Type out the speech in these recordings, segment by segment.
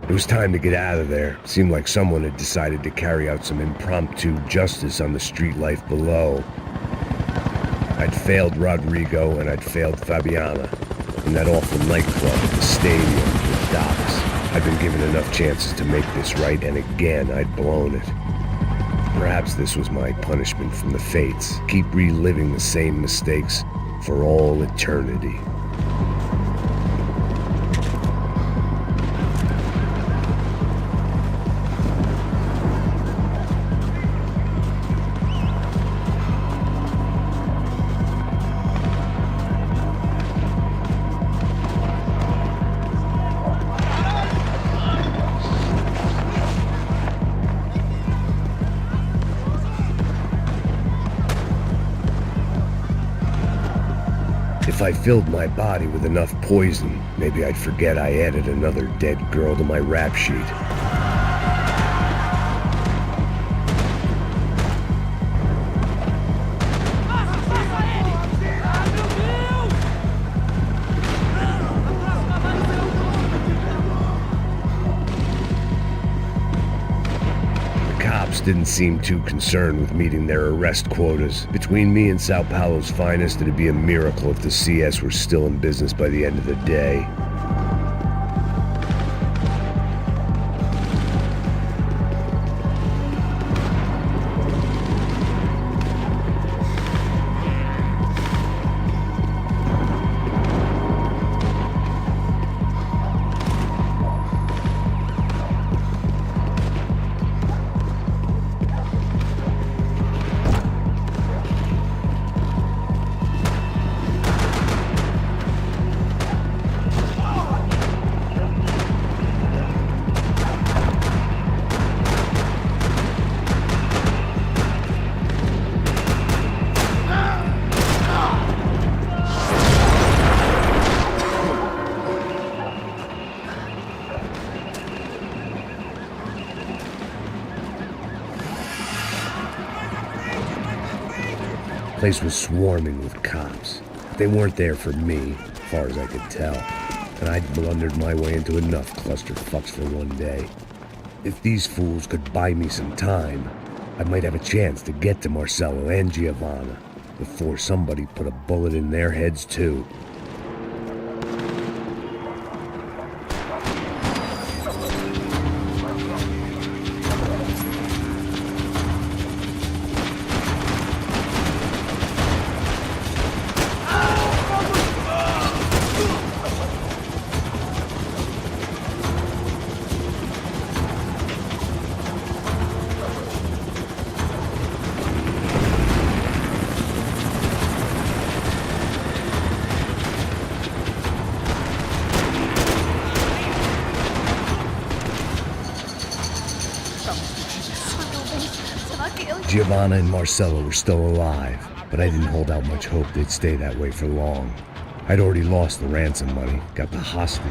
It was time to get out of there. It seemed like someone had decided to carry out some impromptu justice on the street life below. I'd failed Rodrigo and I'd failed Fabiana. In that awful nightclub, the stadium, the docks. I'd been given enough chances to make this right, and again I'd blown it. Perhaps this was my punishment from the fates. Keep reliving the same mistakes for all eternity. If I filled my body with enough poison, maybe I'd forget I added another dead girl to my rap sheet. Didn't seem too concerned with meeting their arrest quotas. Between me and Sao Paulo's finest, it'd be a miracle if the CS were still in business by the end of the day. The place was swarming with cops. They weren't there for me, as far as I could tell, and I'd blundered my way into enough clusterfucks for one day. If these fools could buy me some time, I might have a chance to get to Marcelo and Giovanna before somebody put a bullet in their heads too. Giovanna and Marcelo were still alive, but I didn't hold out much hope they'd stay that way for long. I'd already lost the ransom money, got the hostage.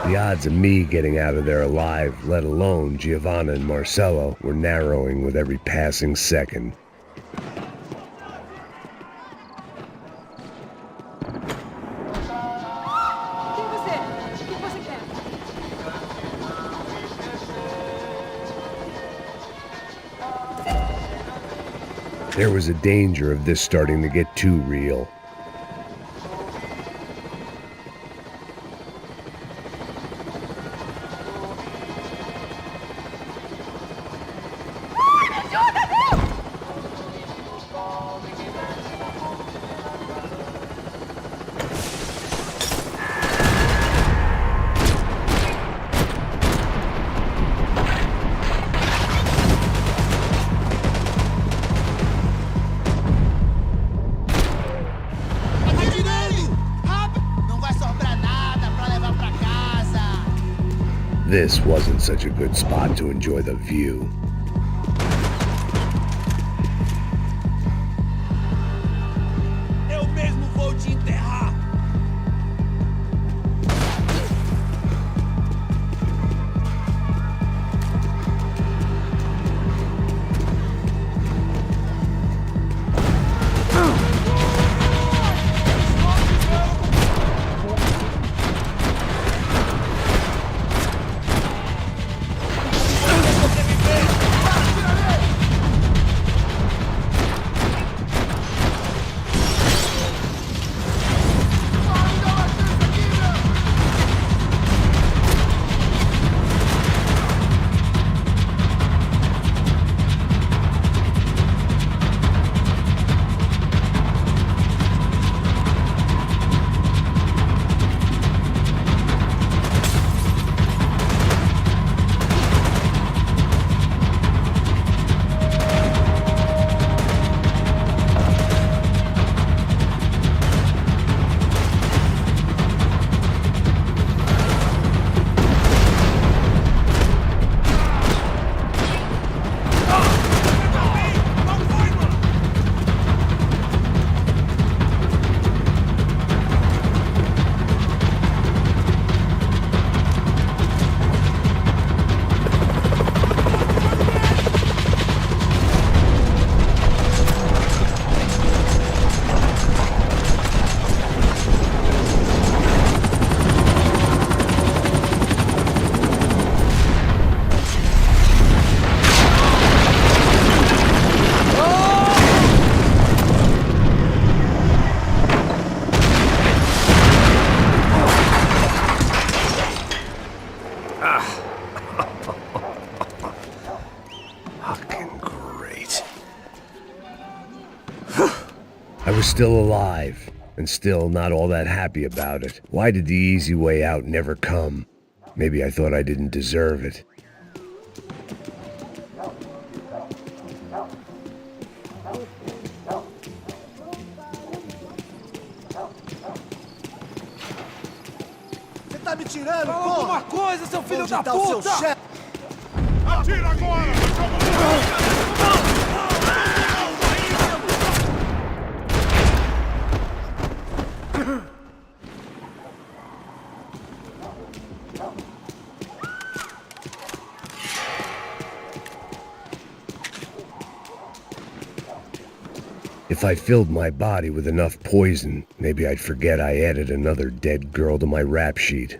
The odds of me getting out of there alive, let alone Giovanna and Marcello, were narrowing with every passing second. There was a danger of this starting to get too real. This wasn't such a good spot to enjoy the view. Eu mesmo vou te enterrar! I was still alive, and still not all that happy about it. Why did the easy way out never come? Maybe I thought I didn't deserve it. Você tá me tirando, pô? Fala alguma coisa, seu filho da puta! Atira agora! If I filled my body with enough poison, maybe I'd forget I added another dead girl to my rap sheet.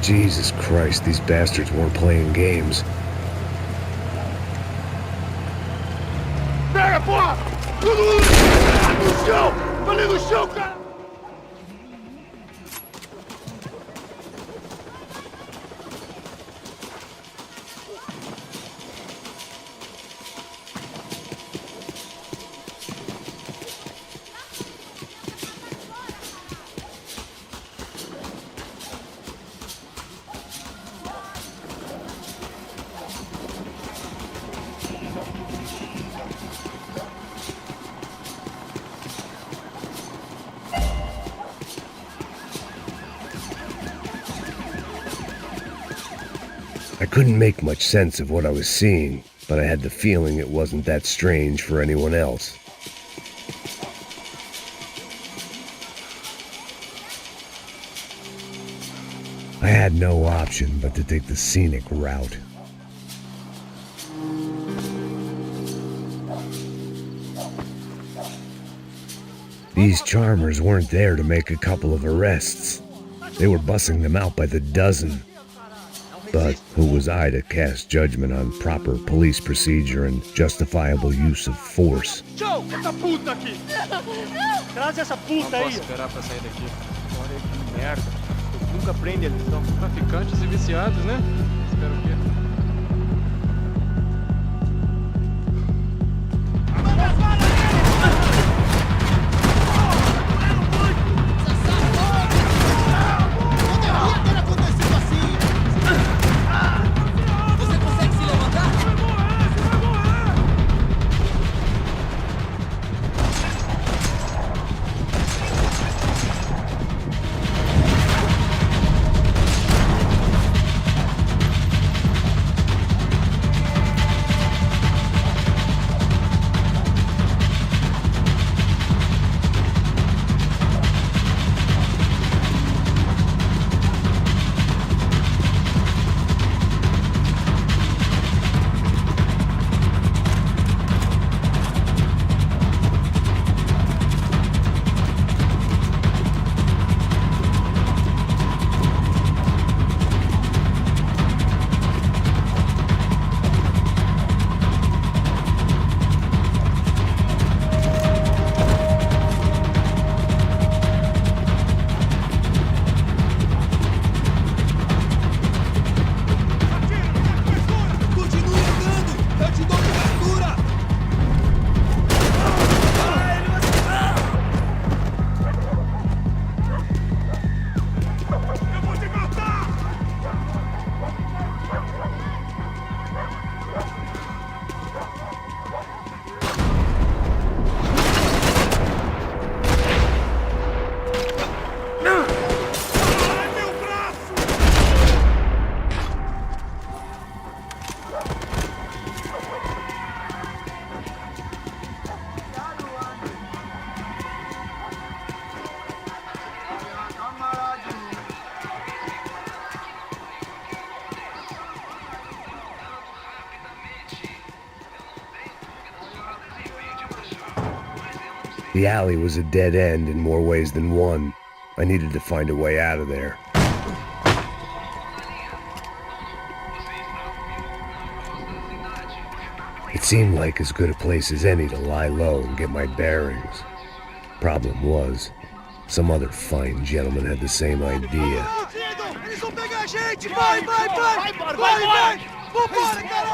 Jesus Christ, these bastards weren't playing games. Pega, porra! No chão! Ali no chão, cara! I couldn't make much sense of what I was seeing, but I had the feeling it wasn't that strange for anyone else. I had no option but to take the scenic route. These charmers weren't there to make a couple of arrests. They were bussing them out by the dozen. But who was I to cast judgment on proper police procedure and justifiable use of force? Joe, essa puta aqui! Traz essa puta aí! Não posso esperar pra sair daqui. Olha que merda. Eles nunca prendem, eles são traficantes e viciados, né? Espero que... The alley was a dead end in more ways than one. I needed to find a way out of there. It seemed like as good a place as any to lie low and get my bearings. Problem was, some other fine gentleman had the same idea. Eles vão pegar a gente! Vai! Vai! Vambora, caralho!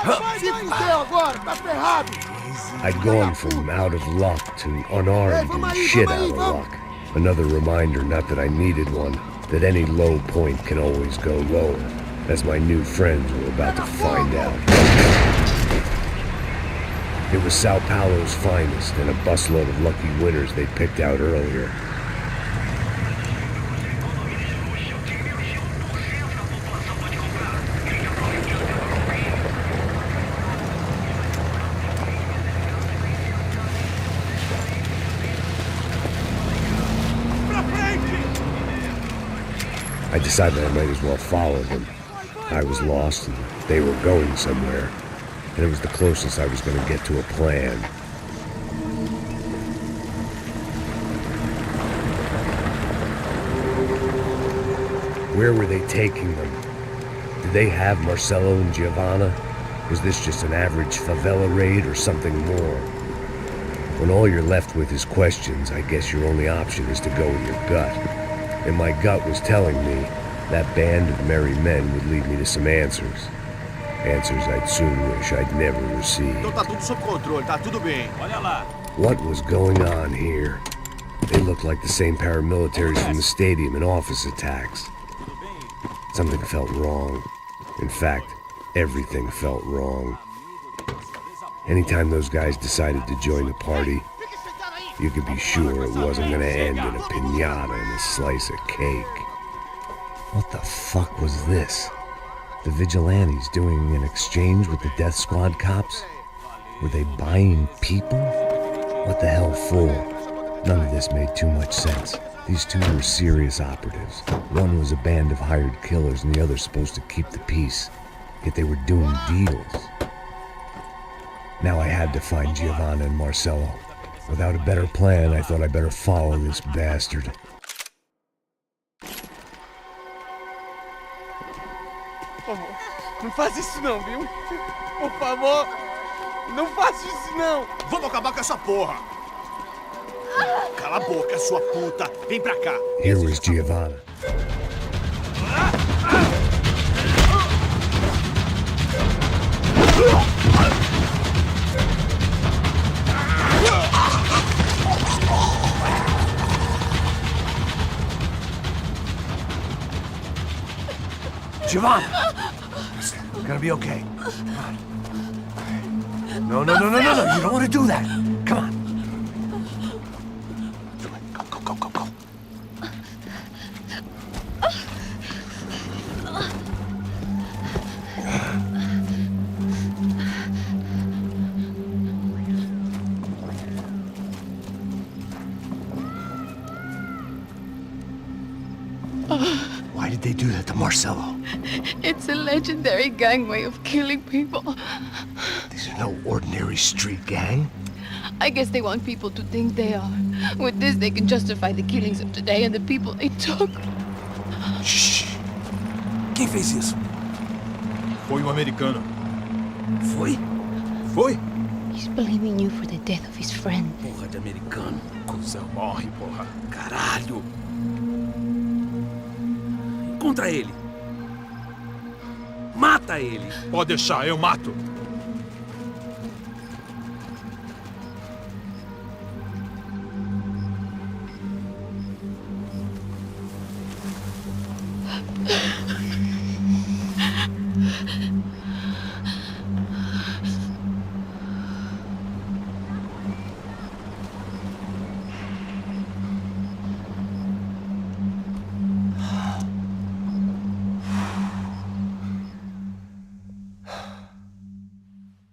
Vai! Se fudeu agora, tá ferrado! I'd gone from out of luck to unarmed and shit out of luck. Another reminder, not that I needed one, that any low point can always go lower, as my new friends were about to find out. It was Sao Paulo's finest and a busload of lucky winners they picked out earlier. I decided I might as well follow them. I was lost and they were going somewhere, and it was the closest I was going to get to a plan. Where were they taking them? Did they have Marcelo and Giovanna? Was this just an average favela raid or something more? When all you're left with is questions, I guess your only option is to go with your gut. And my gut was telling me that band of merry men would lead me to some answers. Answers I'd soon wish I'd never received. Então tá tudo sob controle, tá tudo bem. Olha lá. What was going on here? They looked like the same paramilitaries from the stadium in office attacks. Something felt wrong. In fact, everything felt wrong. Anytime those guys decided to join the party, you could be sure it wasn't going to end in a piñata and a slice of cake. What the fuck was this? The vigilantes doing an exchange with the death squad cops? Were they buying people? What the hell for? None of this made too much sense. These two were serious operatives. One was a band of hired killers and the other supposed to keep the peace. Yet they were doing deals. Now I had to find Giovanna and Marcello. Without a better plan, I thought I'd better follow this bastard. Por favor, não faz isso não, viu? Por favor, não faça isso não. Vamos acabar com essa porra! Cala a boca, sua puta! Vem pra cá! Here was Giovanna. Giovanna! Listen, we're gonna be okay. Come on. No. You don't want to do that. Come on. Go. Why did they do that to Marcello? It's a legendary gang way of killing people. These are no ordinary street gang. I guess they want people to think they are. With this, they can justify the killings of today and the people they took. Shh. Quem fez isso? Foi um americano. Foi? He's blaming you for the death of his friend. Porra de americano. Cusão, morre, porra. Caralho. Encontra ele. Mata ele. Pode deixar, eu mato.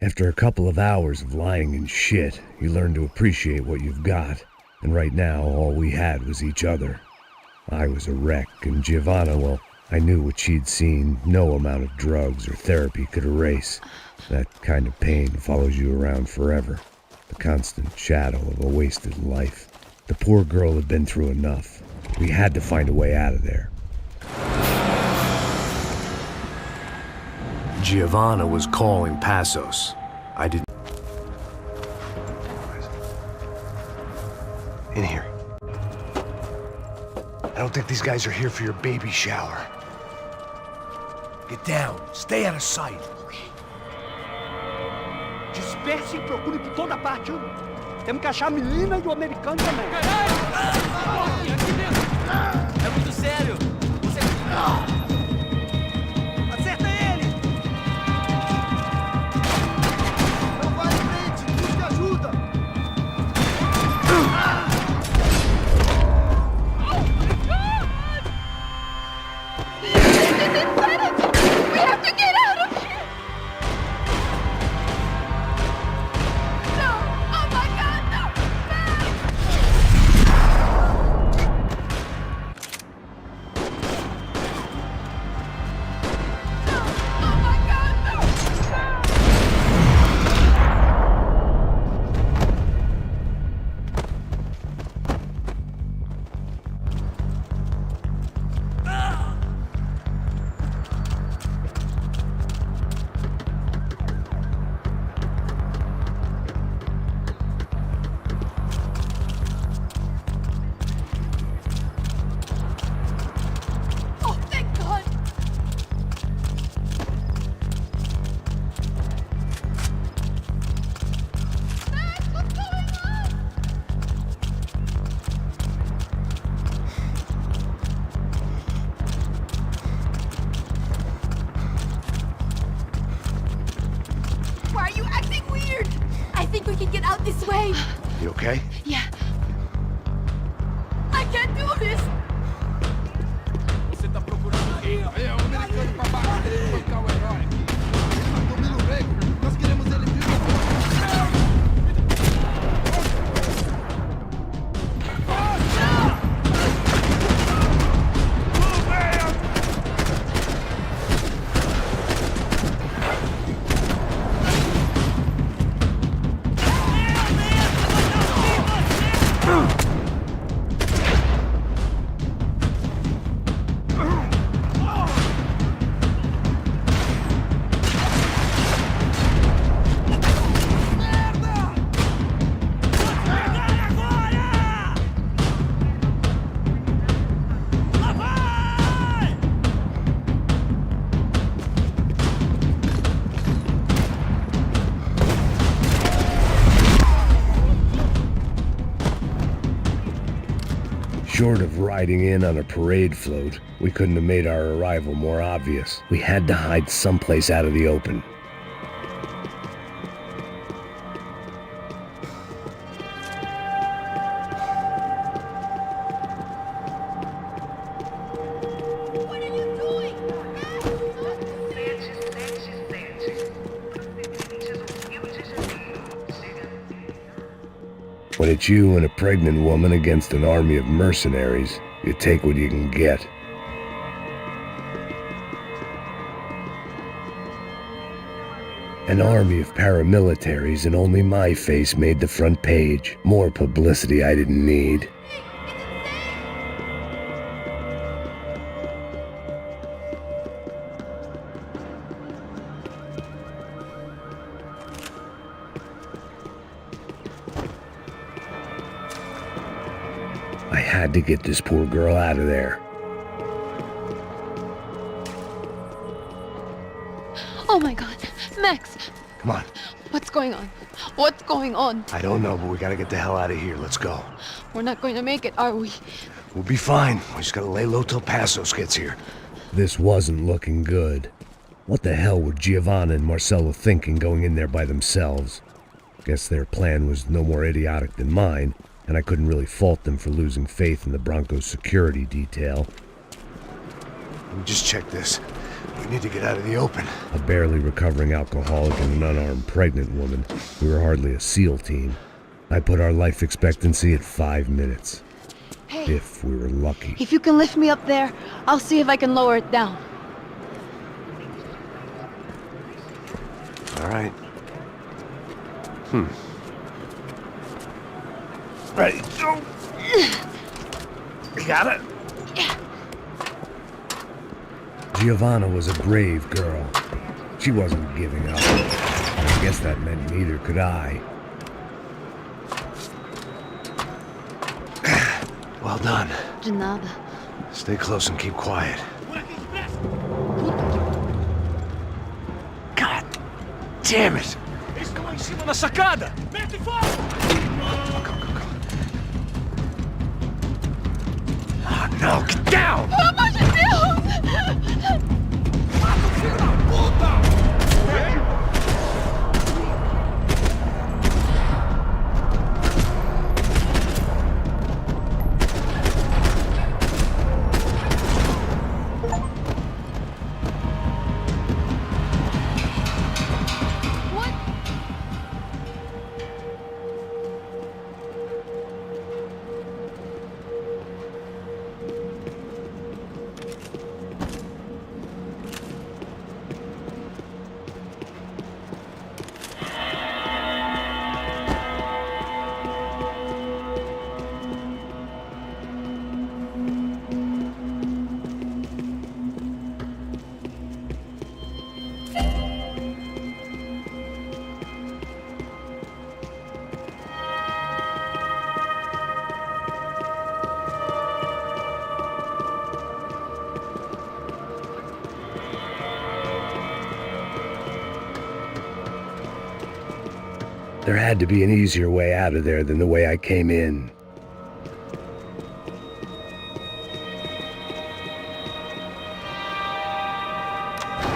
After a couple of hours of lying and shit, you learn to appreciate what you've got. And right now, all we had was each other. I was a wreck, and Giovanna, well, I knew what she'd seen no amount of drugs or therapy could erase. That kind of pain follows you around forever. The constant shadow of a wasted life. The poor girl had been through enough. We had to find a way out of there. Giovanna was calling Passos. I didn't... In here. I don't think these guys are here for your baby shower. Get down. Stay out of sight. Disperse e procure por toda parte. Temos que achar a menina e o americano também. Caralho! Aqui dentro! É muito sério! Você... Acerta ele! Não vai em frente, busque ajuda! We have to get out of here! No! Oh my God, no! No! Oh my God, no! Oh, thank God! Max, what's going on? Why are you acting weird? I think we can get out this way. You okay? Yeah. I can't do this. Você tá procurando quem? É um americano pra baixo. Short of riding in on a parade float, we couldn't have made our arrival more obvious. We had to hide someplace out of the open. When it's you and a pregnant woman against an army of mercenaries, you take what you can get. An army of paramilitaries and only my face made the front page. More publicity I didn't need. I had to get this poor girl out of there. Oh my God, Max, Come on. what's going on? What's going on? I don't know, but we gotta get the hell out of here. Let's go. We're not going to make it, are we? We'll be fine. We just gotta lay low till Passos gets here. This wasn't looking good. What the hell were Giovanna and Marcello thinking going in there by themselves? Guess their plan was no more idiotic than mine, and I couldn't really fault them for losing faith in the Broncos security detail. Let me just check this. We need to get out of the open. A barely recovering alcoholic and an unarmed pregnant woman. We were hardly a SEAL team. I put our life expectancy at 5 minutes. Hey, If we were lucky. if you can lift me up there, I'll see if I can lower it down. All right. Ready, go! You got it? Giovanna was a brave girl. She wasn't giving up. I guess that meant neither could I. Well done. De nada. Stay close and keep quiet. God damn it! Eles estão lá em cima na sacada! Mete fogo! Oh no, get down! Pelo amor de Deus! What? There had to be an easier way out of there than the way I came in.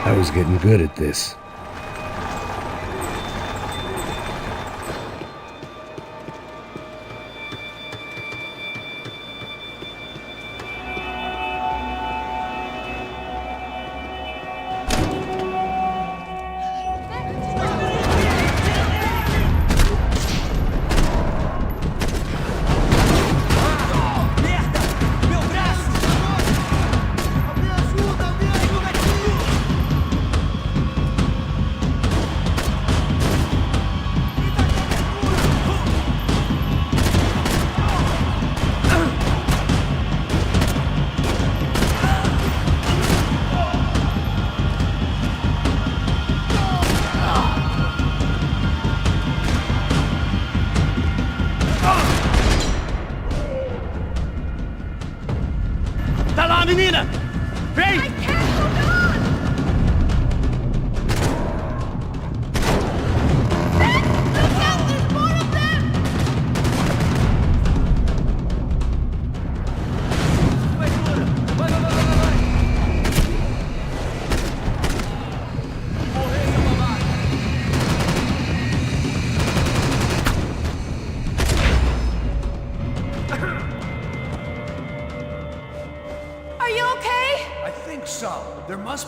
I was getting good at this.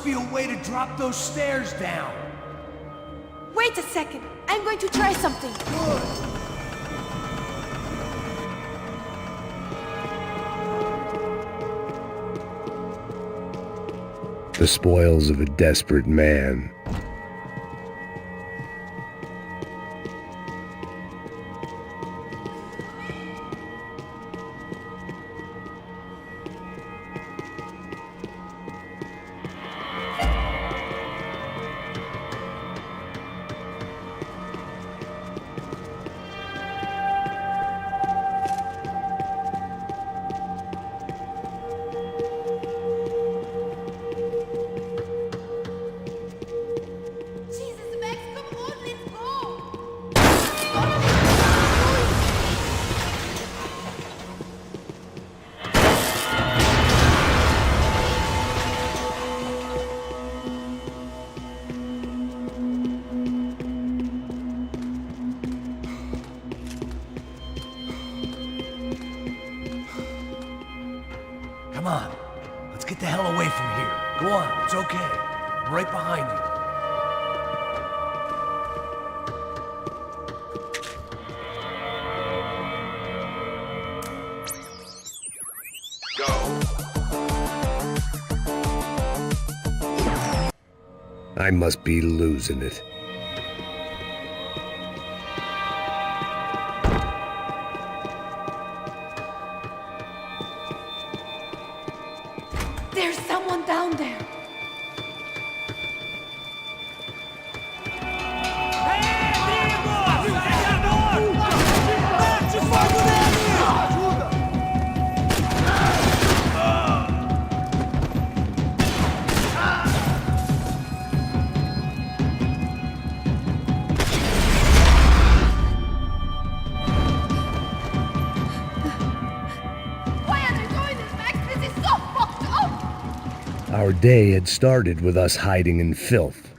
must be a way to drop those stairs down. Wait a second. I'm going to try something. The spoils of a desperate man. Jesus, Max, come on, let's go! Come on. Let's get the hell away from here. Go on, it's okay. I'm right behind you. I must be losing it. There's someone down there. Why are you doing this, Max? This is so fucked up! Our day had started with us hiding in filth,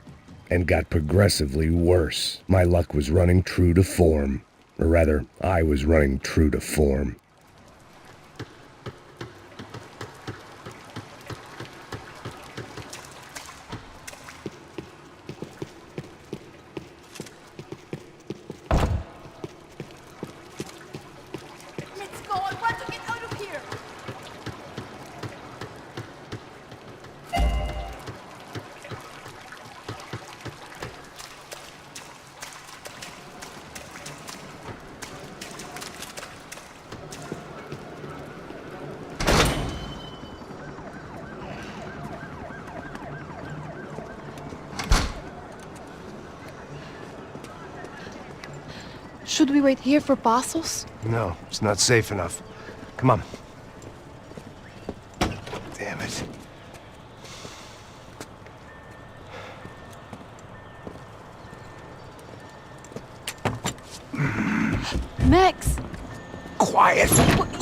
and got progressively worse. My luck was running true to form. Or rather, I was running true to form. Let's go. I want to get out of here. Should we wait here for Passos? No, it's not safe enough. Come on. Damn it. Max! Quiet!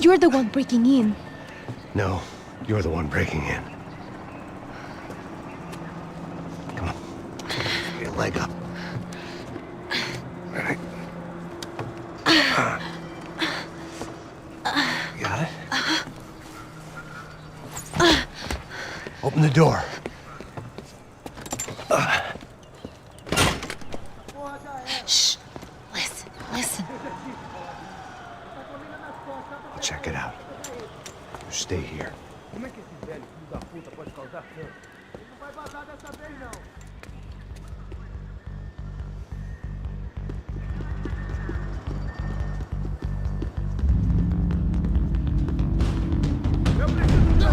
You're the one breaking in. No, you're the one breaking in. Come on. Get your leg up. All right. You got it? Open the door. Shh! Listen, listen. Check it out. You stay here. Como é que esse velho filho da puta pode causar tanto? Ele não vai vazar dessa vez, não. Eu preciso de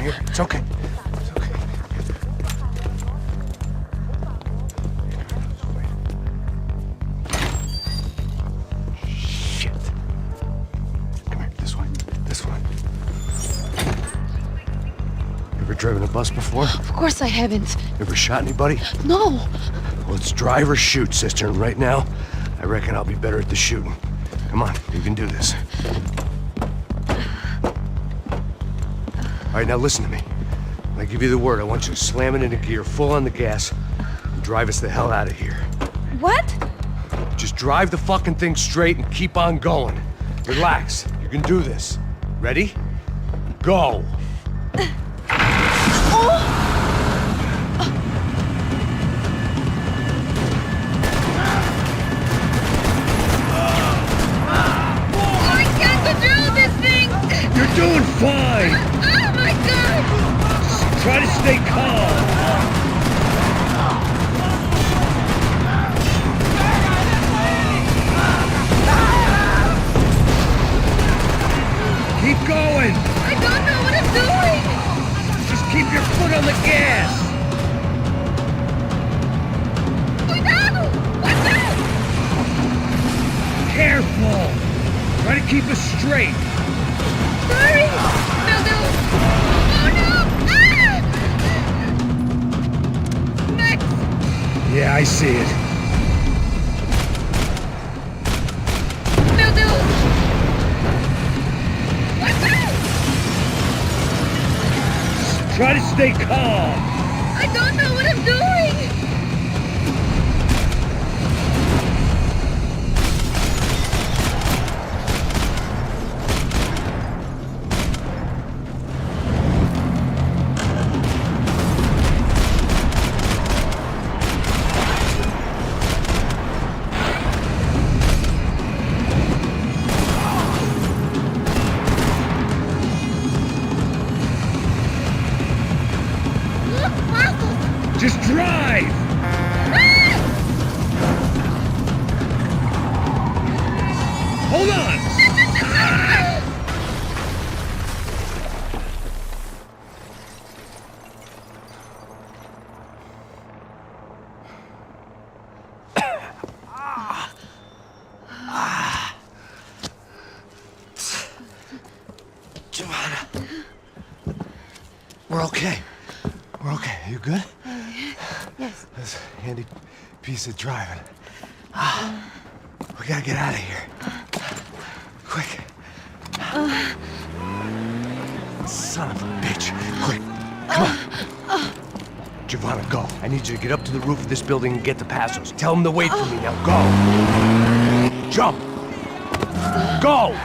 here. It's okay. It's okay. Shit. Come here, this way. This way. Ever driven a bus before? Of course I haven't. Ever shot anybody? No. Well, it's drive or shoot, sister, and right now, I reckon I'll be better at the shooting. Come on, you can do this. All right, now listen to me. When I give you the word, I want you to slam it into gear, full on the gas, and drive us the hell out of here. What? Just drive the fucking thing straight and keep on going. Relax, you can do this. Ready? Go! I can't control this thing! You're doing fine! Oh my god! Try to stay calm! Keep going! I don't know what I'm doing! Just keep your foot on the gas! Cuidado! Watch out! Careful! Try to keep us straight! Sorry! No, no! Oh no! Ah! Max! Yeah, I see it. No, no! Watch out! Try to stay calm! I don't know what I'm doing! Look, Marcos! Just drive! Hold on! Giovanna. We're okay. We're okay. You good? Yes. That's a handy piece of driving. We gotta get out of here. Quick. Son of a bitch. Quick. Come on. Giovanna, go. I need you to get up to the roof of this building and get the Passos. Tell them to wait for me. Now go. Jump. Go.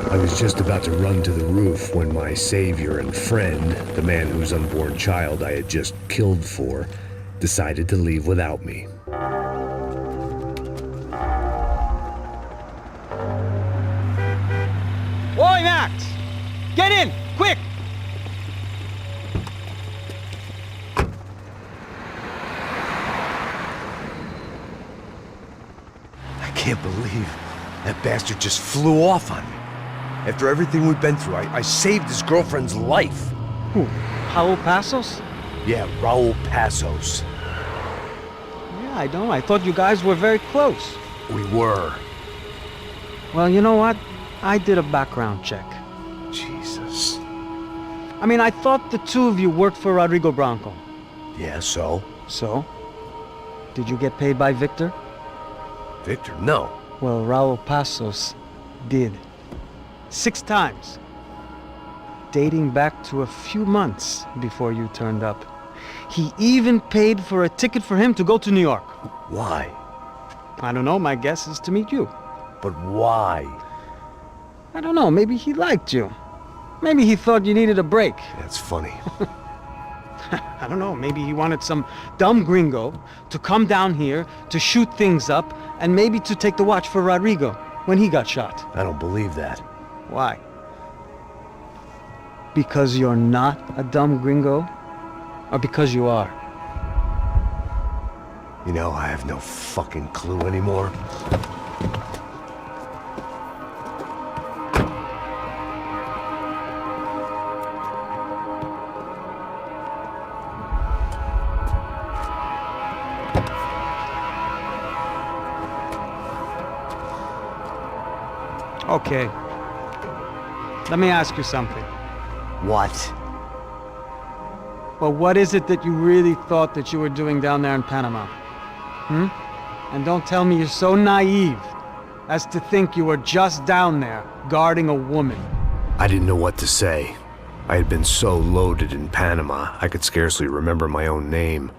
I was just about to run to the roof when my savior and friend, the man whose unborn child I had just killed for, decided to leave without me. Oi, Max! Get in! Quick! I can't believe that bastard just flew off on me. After everything we've been through, I saved his girlfriend's life. Who? Raul Passos? Yeah, Raul Passos. Yeah, I don't know. I thought you guys were very close. We were. Well, you know what? I did a background check. Jesus. I mean, I thought the two of you worked for Rodrigo Branco. Yeah, so? So? Did you get paid by Victor? Victor, no. Well, Raul Passos did. 6 times. Dating back to a few months before you turned up. He even paid for a ticket for him to go to New York. Why? I don't know, my guess is to meet you. But why? I don't know, maybe he liked you. Maybe he thought you needed a break. That's funny. I don't know, maybe he wanted some dumb gringo to come down here to shoot things up and maybe to take the watch for Rodrigo when he got shot. I don't believe that. Why? Because you're not a dumb gringo? Or because you are? You know, I have no fucking clue anymore. Okay. Let me ask you something. What? Well, what is it that you really thought that you were doing down there in Panama? And don't tell me you're so naive as to think you were just down there guarding a woman. I didn't know what to say. I had been so loaded in Panama, I could scarcely remember my own name.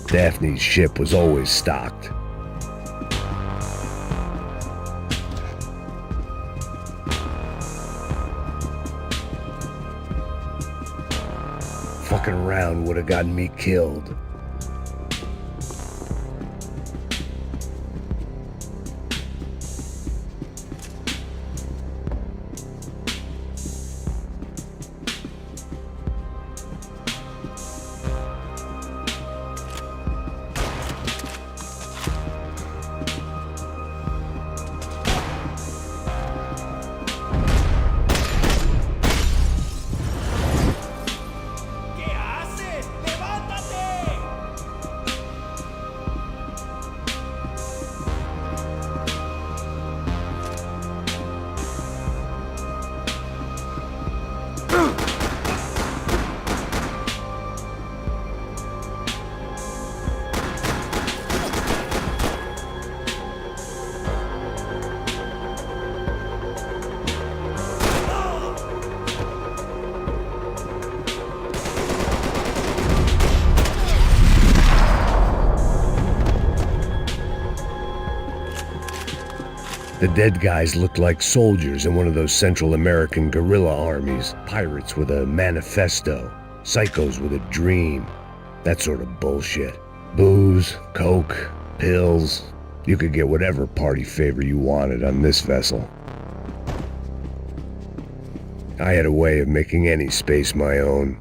Daphne's ship was always stocked. Fucking around would have gotten me killed. The dead guys looked like soldiers in one of those Central American guerrilla armies. Pirates with a manifesto. Psychos with a dream. That sort of bullshit. Booze, coke, pills. You could get whatever party favor you wanted on this vessel. I had a way of making any space my own.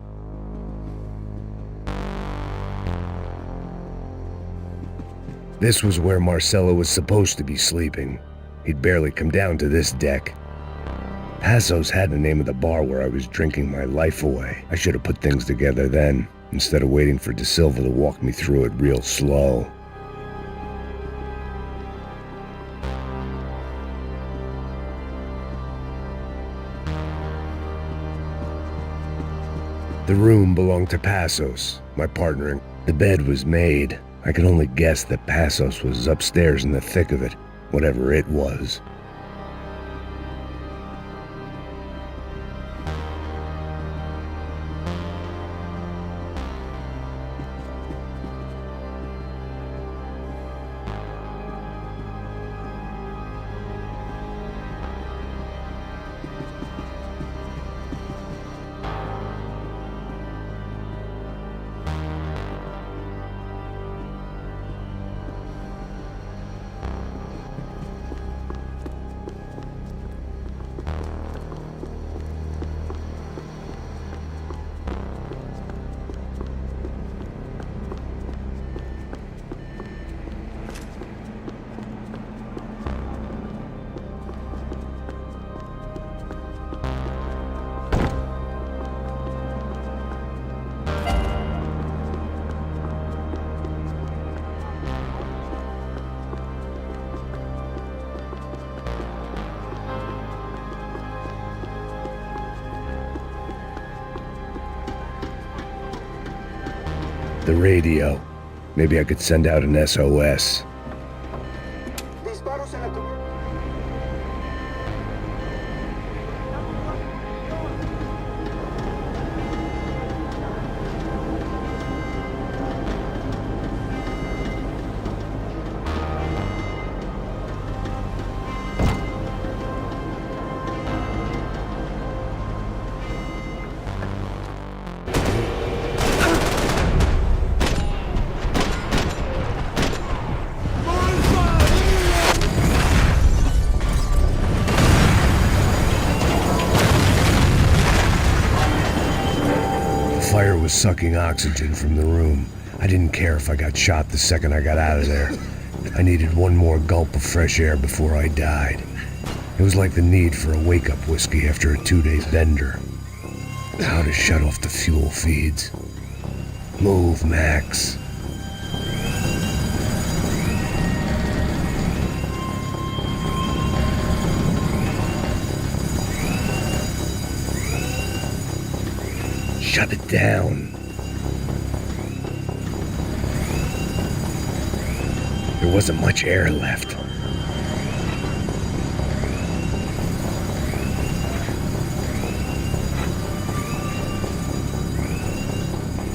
This was where Marcelo was supposed to be sleeping. He'd barely come down to this deck. Passos had the name of the bar where I was drinking my life away. I should have put things together then, instead of waiting for De Silva to walk me through it real slow. The room belonged to Passos, my partner. The bed was made. I could only guess that Passos was upstairs in the thick of it, whatever it was. The radio. Maybe I could send out an SOS. Fire was sucking oxygen from the room. I didn't care if I got shot the second I got out of there. I needed one more gulp of fresh air before I died. It was like the need for a wake-up whiskey after a 2-day bender. How to shut off the fuel feeds. Move, Max. Shut it down. There wasn't much air left.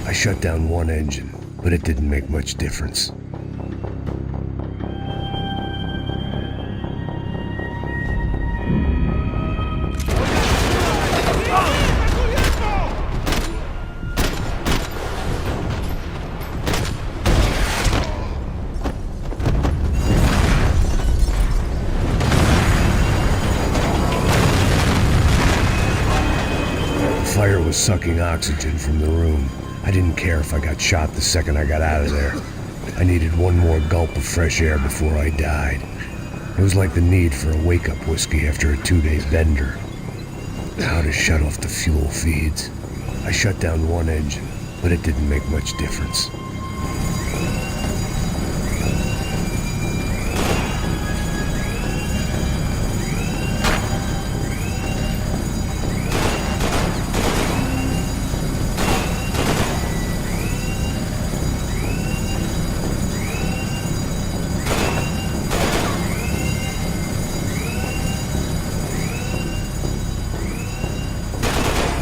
I shut down one engine, but it didn't make much difference. Fire was sucking oxygen from the room. I didn't care if I got shot the second I got out of there. I needed one more gulp of fresh air before I died. It was like the need for a wake-up whiskey after a 2-day bender. How to shut off the fuel feeds. I shut down one engine, but it didn't make much difference.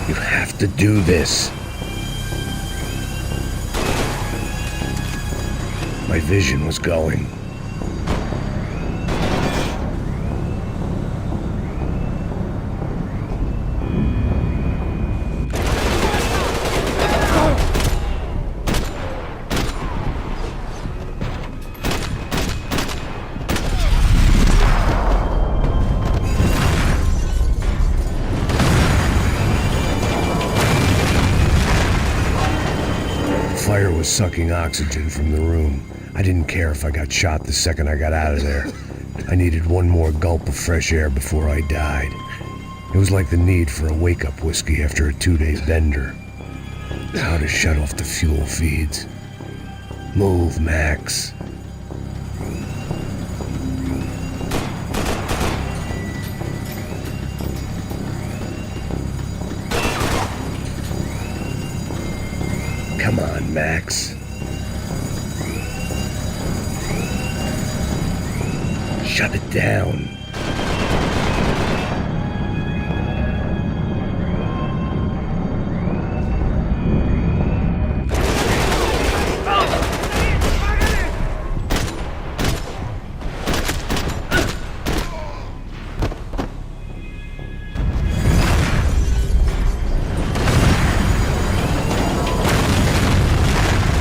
You have to do this. My vision was going. was sucking oxygen from the room. I didn't care if I got shot the second I got out of there. I needed one more gulp of fresh air before I died. It was like the need for a wake-up whiskey after a 2-day bender. How to shut off the fuel feeds. Move, Max. Come on, Max. Shut it down.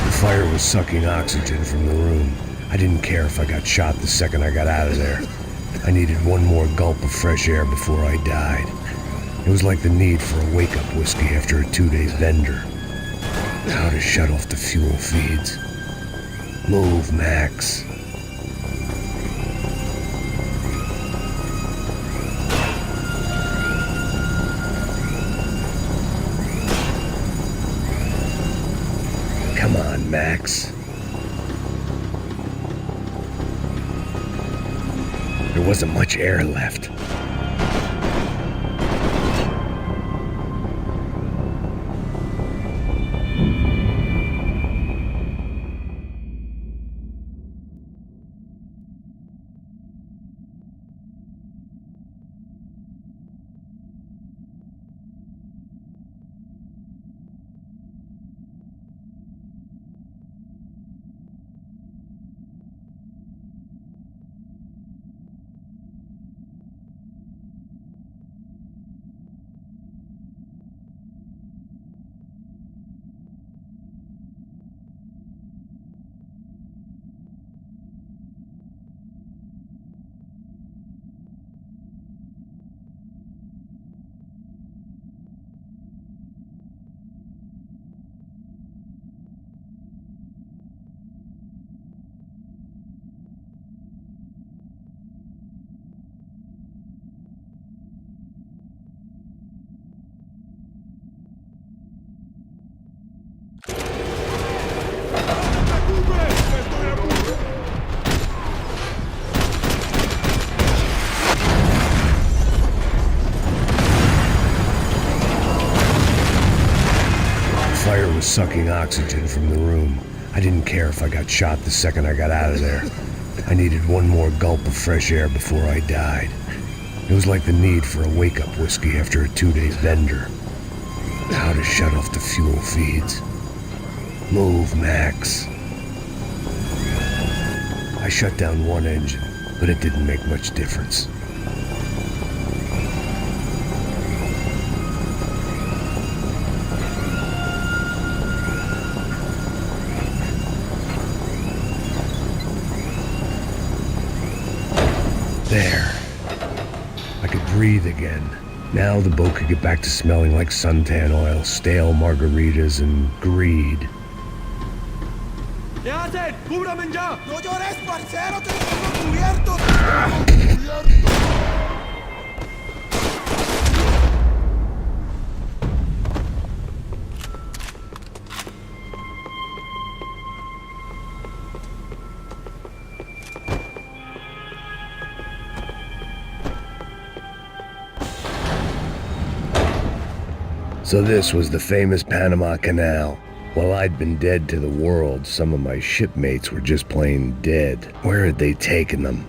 The fire was sucking oxygen from the room. I didn't care if I got shot the second I got out of there. I needed one more gulp of fresh air before I died. It was like the need for a wake-up whiskey after a 2-day bender. How to shut off the fuel feeds. Move, Max. Come on, Max. There wasn't much air left. Fire was sucking oxygen from the room. I didn't care if I got shot the second I got out of there. I needed one more gulp of fresh air before I died. It was like the need for a wake-up whiskey after a 2-day bender. How to shut off the fuel feeds. Move, Max. I shut down one engine, but it didn't make much difference. There. I could breathe again. Now the boat could get back to smelling like suntan oil, stale margaritas, and greed. ¿Qué hacen? ¡Cúbrame ya! ¡No llores, parcero! ¡Que lo tengo cubierto! So this was the famous Panama Canal. While I'd been dead to the world, some of my shipmates were just plain dead. Where had they taken them?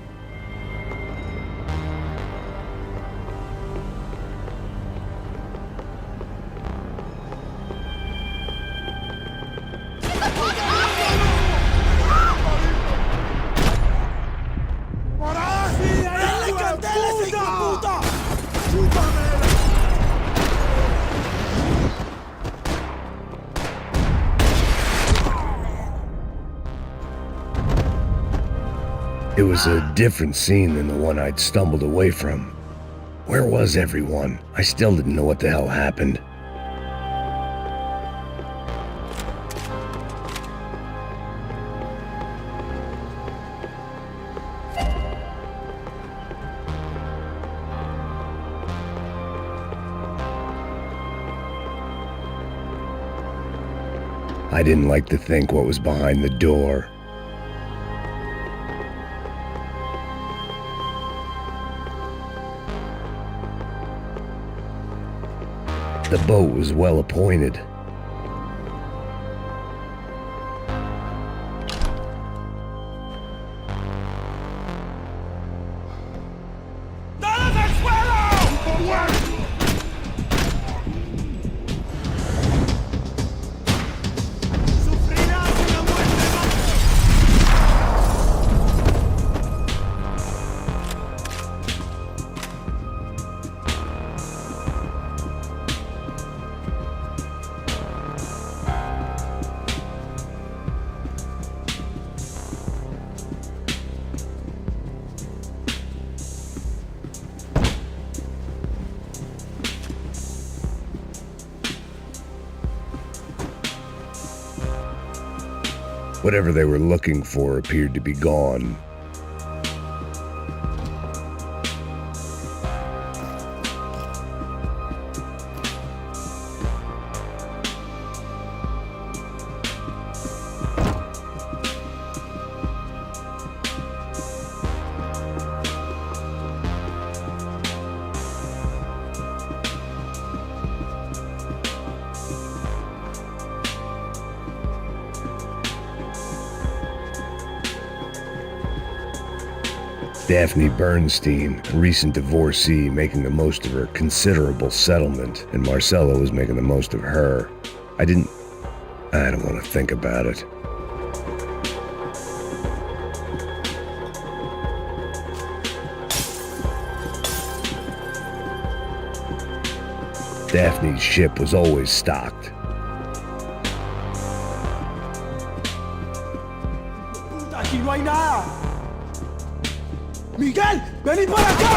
It was a different scene than the one I'd stumbled away from. Where was everyone? I still didn't know what the hell happened. I didn't like to think what was behind the door. The boat was well appointed. Whatever they were looking for appeared to be gone. Daphne Bernstein, a recent divorcee, making the most of her considerable settlement, and Marcella was making the most of her. I don't want to think about it. Daphne's ship was always stocked. Aquí no hay nada. Miguel, vení para acá.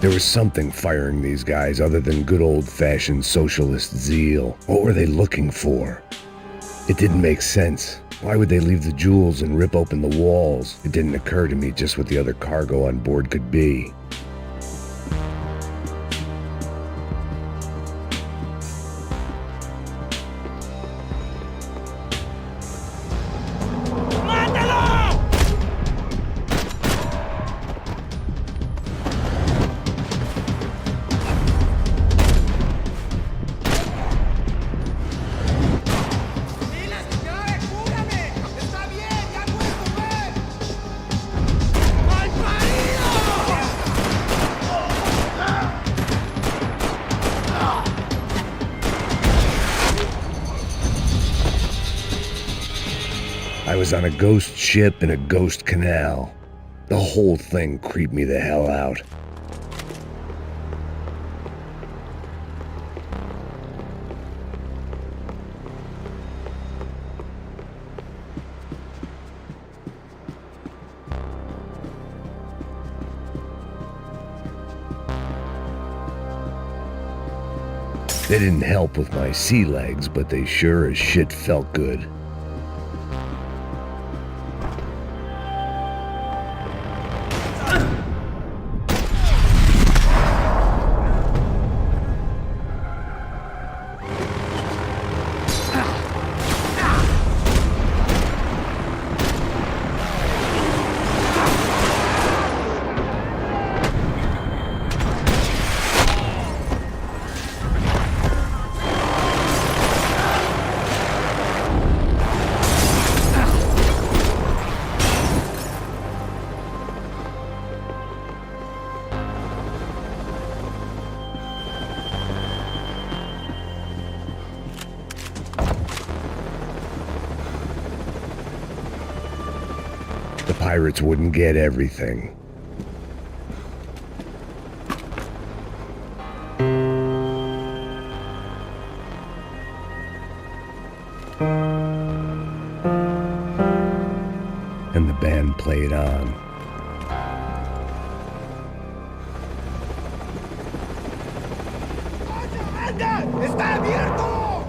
There was something firing these guys other than good old-fashioned socialist zeal. What were they looking for? It didn't make sense. Why would they leave the jewels and rip open the walls? It didn't occur to me just what the other cargo on board could be. I was on a ghost ship in a ghost canal. The whole thing creeped me the hell out. They didn't help with my sea legs, but they sure as shit felt good. The pirates wouldn't get everything. And the band played on. ¡Anda! ¡Está abierto!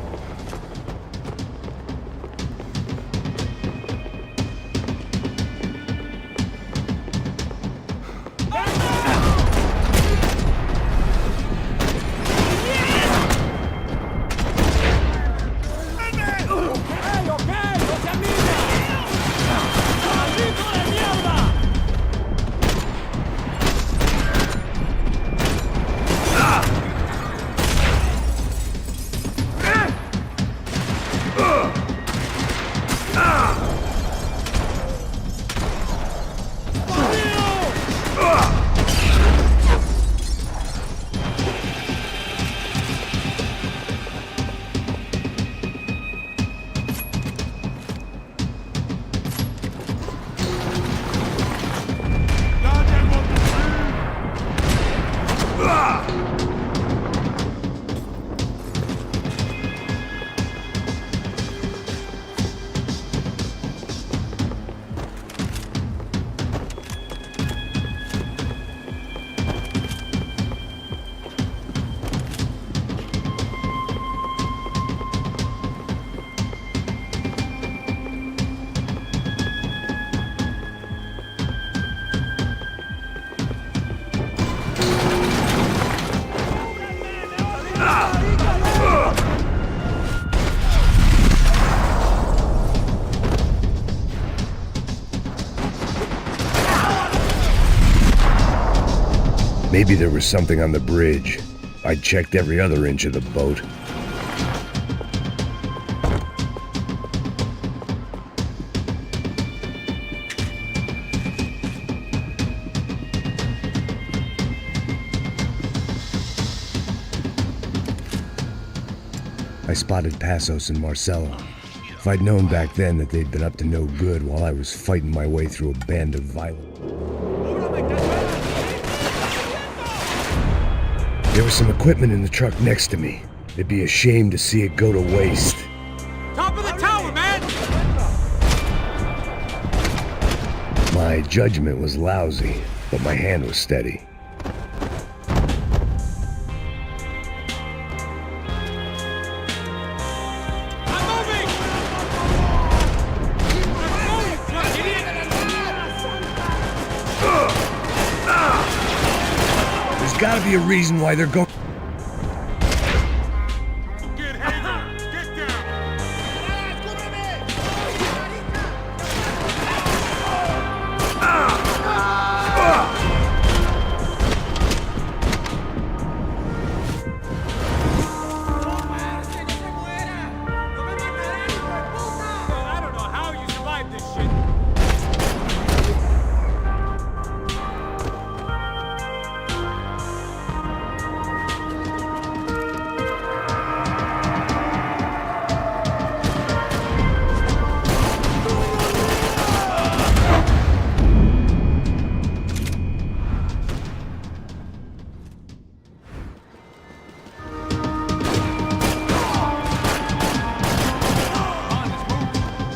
Maybe there was something on the bridge. I checked every other inch of the boat. I spotted Passos and Marcelo. If I'd known back then that they'd been up to no good while I was fighting my way through a band of violent... There was some equipment in the truck next to me. It'd be a shame to see it go to waste. Top of the tower, man! My judgment was lousy, but my hand was steady. There's gotta be a reason why they're going... Get Hager! Get down! I don't know how you survived this shit.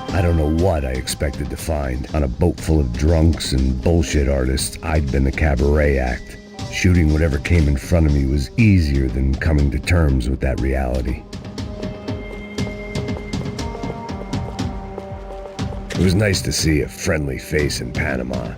I don't know what I expected to find. On a boat full of drunks and bullshit artists, I'd been the cabaret act. Shooting whatever came in front of me was easier than coming to terms with that reality. It was nice to see a friendly face in Panama.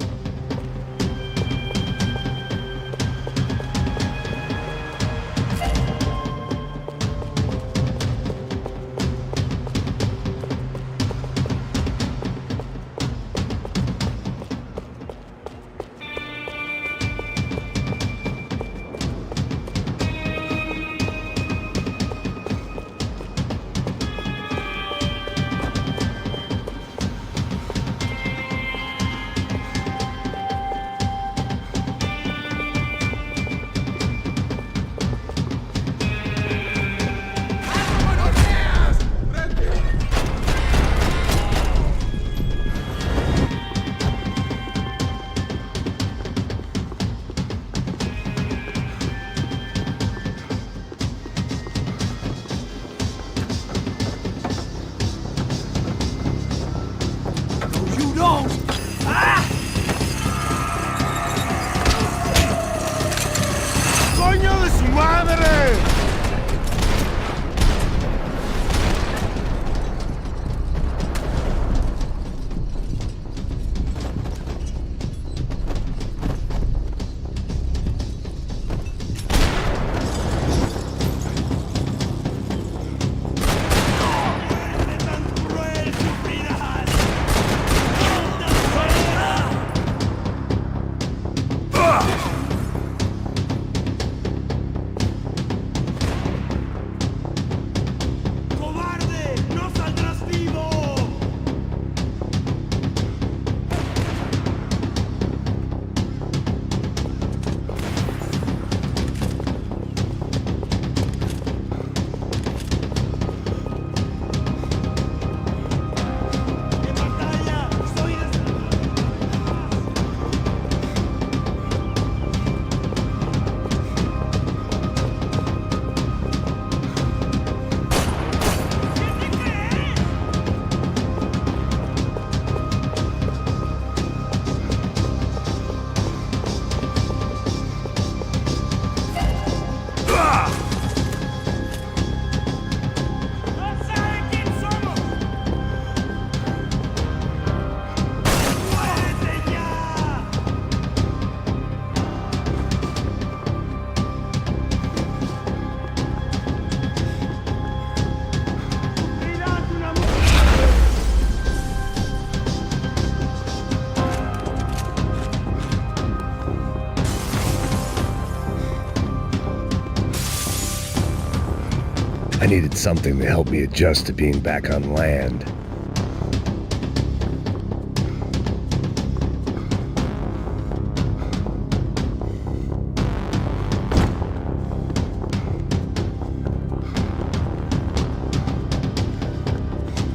I needed something to help me adjust to being back on land.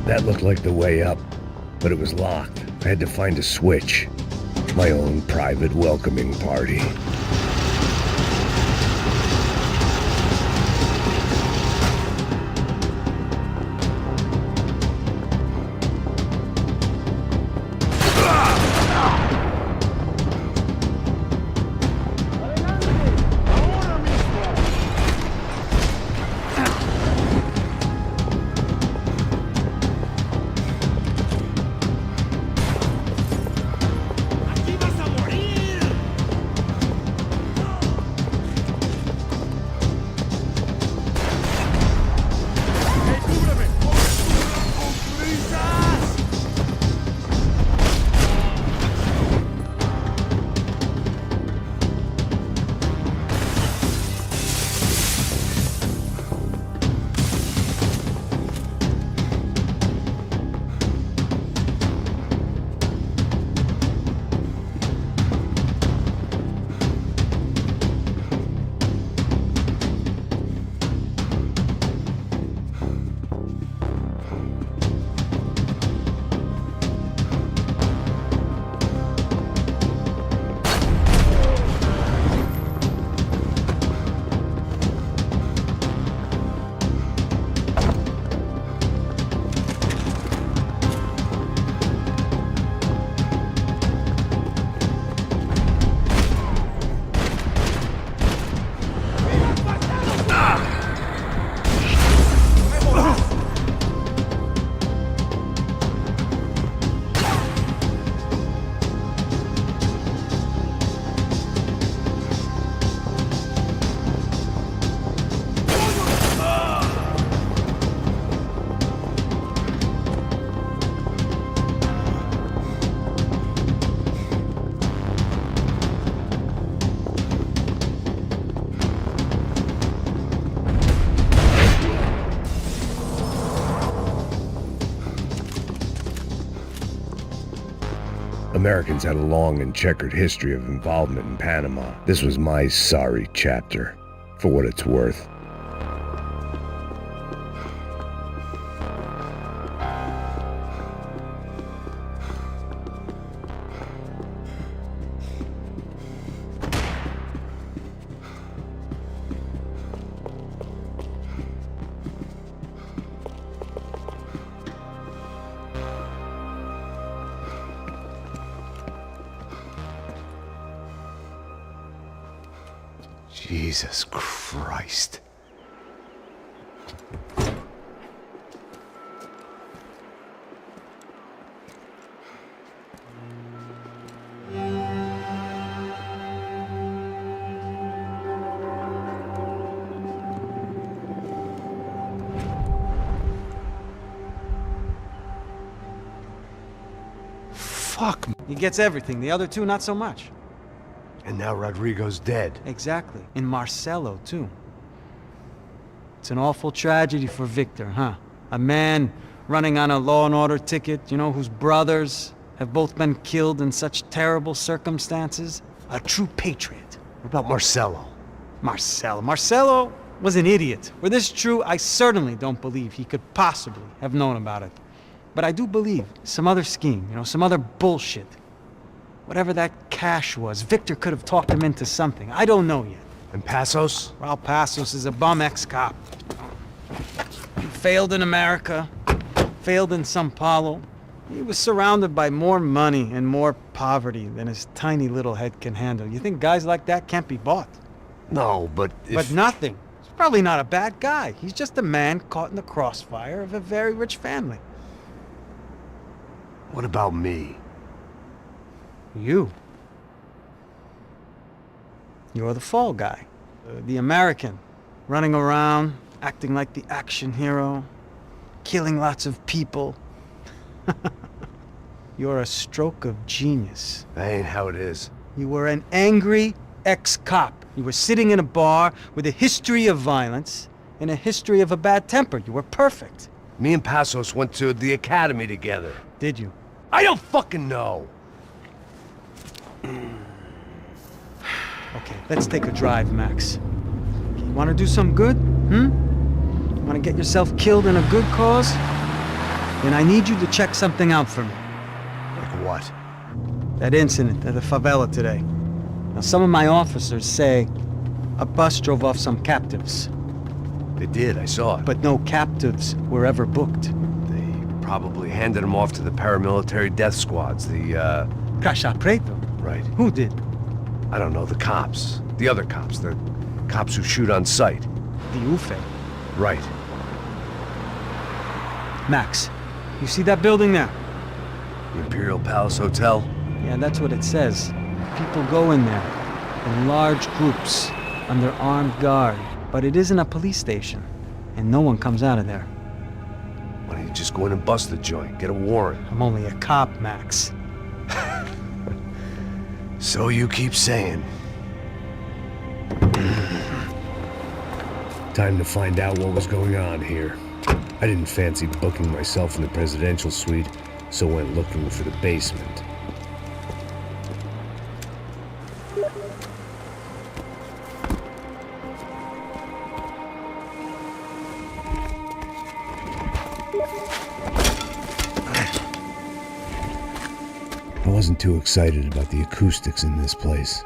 That looked like the way up, but it was locked. I had to find a switch. My own private welcoming party. Americans had a long and checkered history of involvement in Panama. This was my sorry chapter, for what it's worth. Jesus Christ. Fuck. He gets everything, the other two not so much. And now Rodrigo's dead. Exactly. And Marcelo, too. It's an awful tragedy for Victor, huh? A man running on a law and order ticket, you know, whose brothers have both been killed in such terrible circumstances. A true patriot. What about Marcelo? Marcelo was an idiot. Were this true, I certainly don't believe he could possibly have known about it. But I do believe some other scheme, you know, some other bullshit. Whatever that cash was, Victor could have talked him into something. I don't know yet. And Passos? Raul Passos is a bum ex-cop. He failed in America, failed in São Paulo. He was surrounded by more money and more poverty than his tiny little head can handle. You think guys like that can't be bought? No, but if... But nothing. He's probably not a bad guy. He's just a man caught in the crossfire of a very rich family. What about me? You. You're the fall guy. The American. Running around, acting like the action hero. Killing lots of people. You're a stroke of genius. That ain't how it is. You were an angry ex-cop. You were sitting in a bar with a history of violence, in a history of a bad temper. You were perfect. Me and Passos went to the academy together. Did you? I don't fucking know. Okay, let's take a drive, Max. You want to do some good? You want to get yourself killed in a good cause? Then I need you to check something out for me. Like what? That incident at the favela today. Now, some of my officers say a bus drove off some captives, They did, I saw it. but no captives were ever booked. They probably handed them off to the paramilitary death squads, the, Caixa Preto? Right. Who did? I don't know, the cops. The other cops, the cops who shoot on sight. The UFE. Right. Max, you see that building there? The Imperial Palace Hotel? Yeah, that's what it says. People go in there in large groups under armed guard, but it isn't a police station, and no one comes out of there. Why don't you just go in and bust the joint, get a warrant? I'm only a cop, Max. So you keep saying. Time to find out what was going on here. I didn't fancy booking myself in the presidential suite, so went looking for the basement. I wasn't too excited about the acoustics in this place.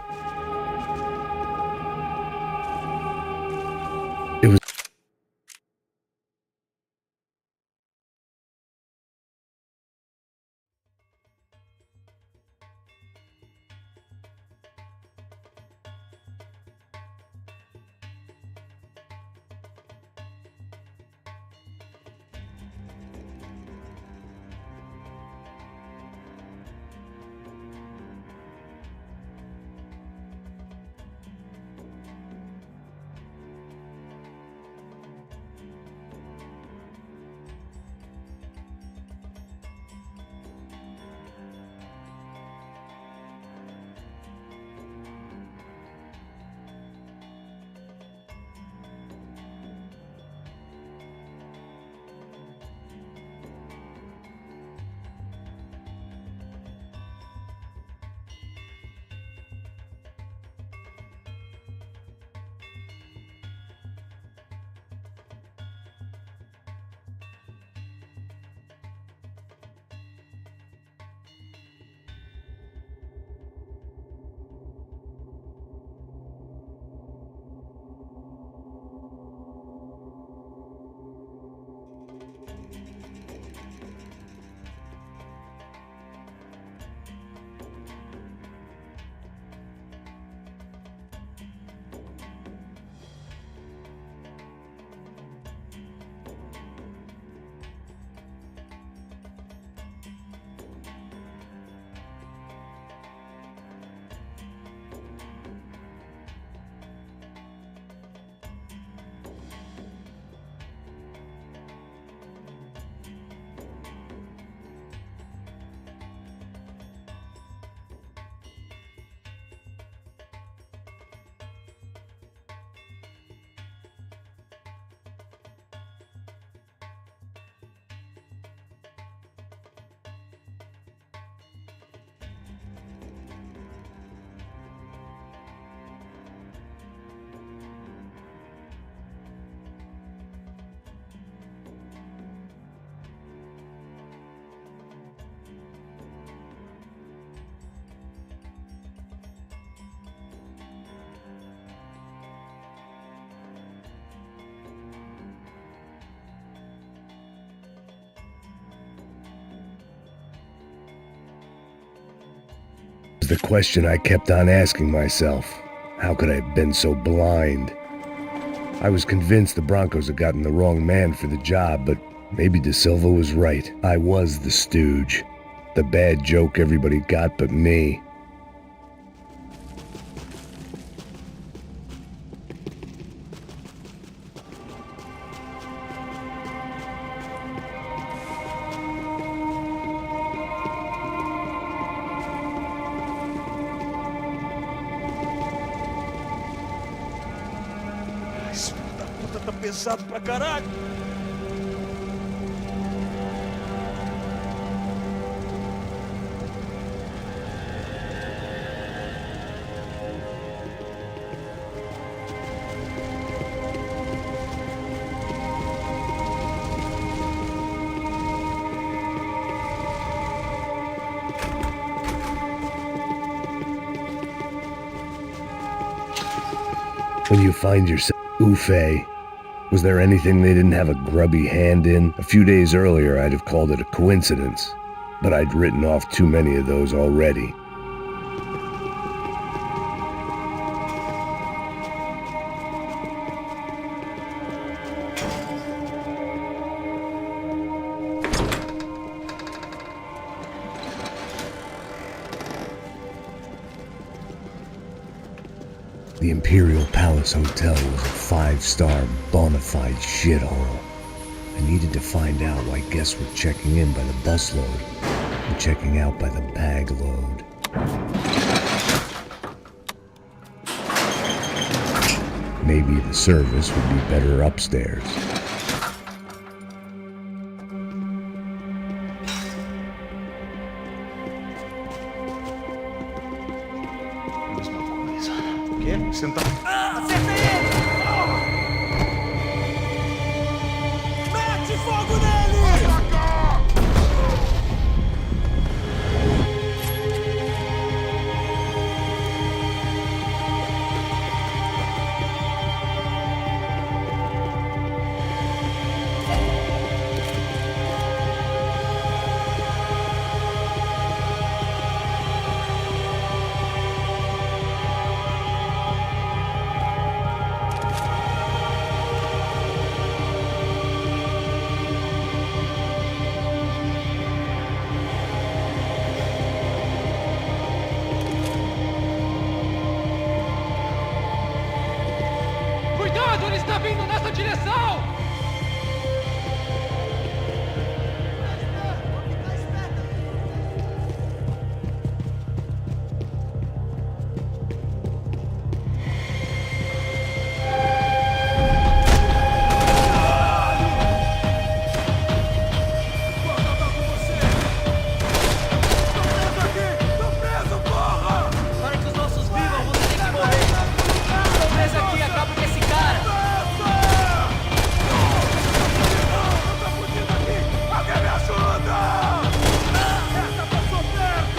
It was the question I kept on asking myself. How could I have been so blind? I was convinced the Broncos had gotten the wrong man for the job, but maybe De Silva was right. I was the stooge. The bad joke everybody got but me. puta tá pesado pra caralho. When you find yourself, Ufe, was there anything they didn't have a grubby hand in? A few days earlier, I'd have called it a coincidence, but I'd written off too many of those already. The Imperial Palace Hotel was a five-star, bona fide shithole. I needed to find out why guests were checking in by the busload and checking out by the bag load. Maybe the service would be better upstairs. Senta. Acerta ele! Mete fogo nele! Cuidado, ele está vindo nessa direção! Para que os nossos vivam, você tem que morrer! Presa aqui, acaba com esse cara! Alguém me ajuda! Essa passou perto!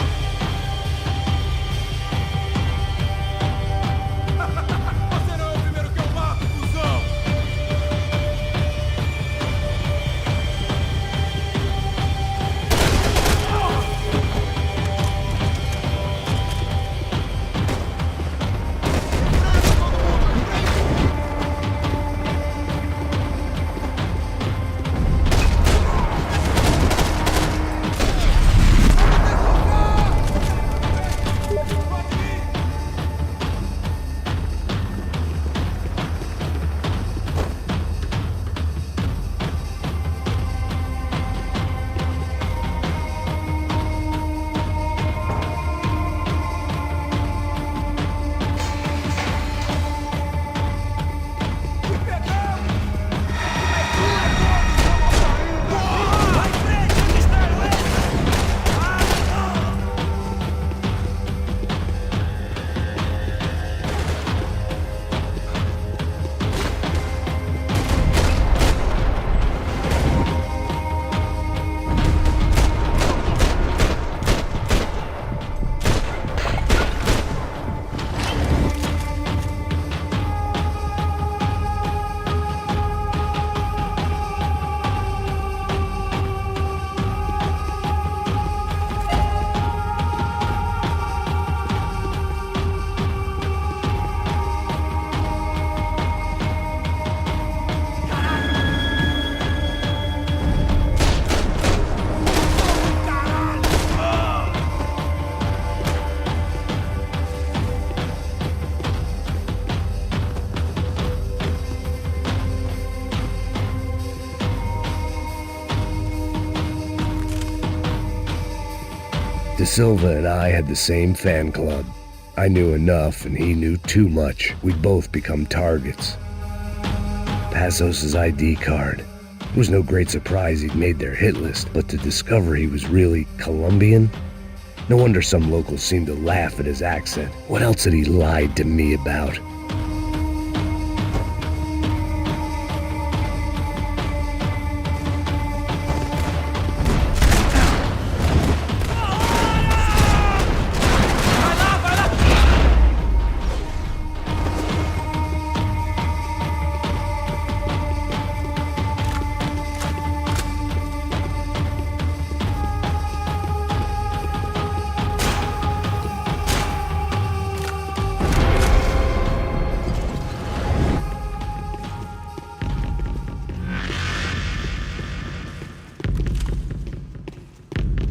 Você não é o primeiro que eu mato, cuzão! De Silva and I had the same fan club. I knew enough and he knew too much. We'd both become targets. Passos' ID card. It was no great surprise he'd made their hit list, but to discover he was really Colombian? No wonder some locals seemed to laugh at his accent. What else had he lied to me about?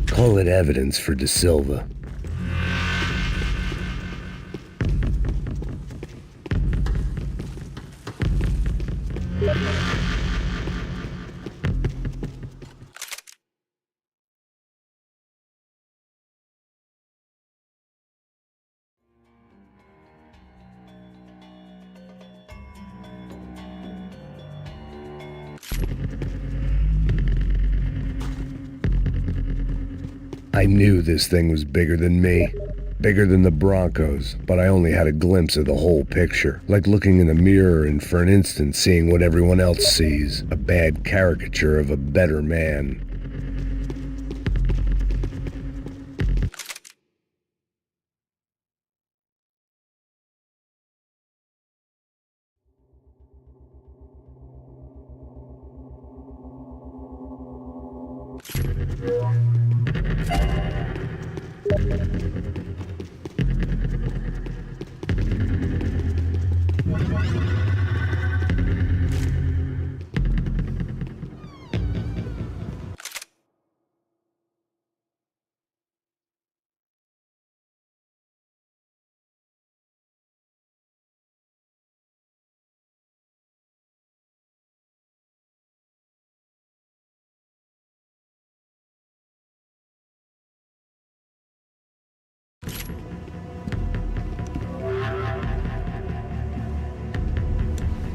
Call it evidence for De Silva. I knew this thing was bigger than me, bigger than the Broncos, but I only had a glimpse of the whole picture, like looking in a mirror and for an instant seeing what everyone else sees, a bad caricature of a better man.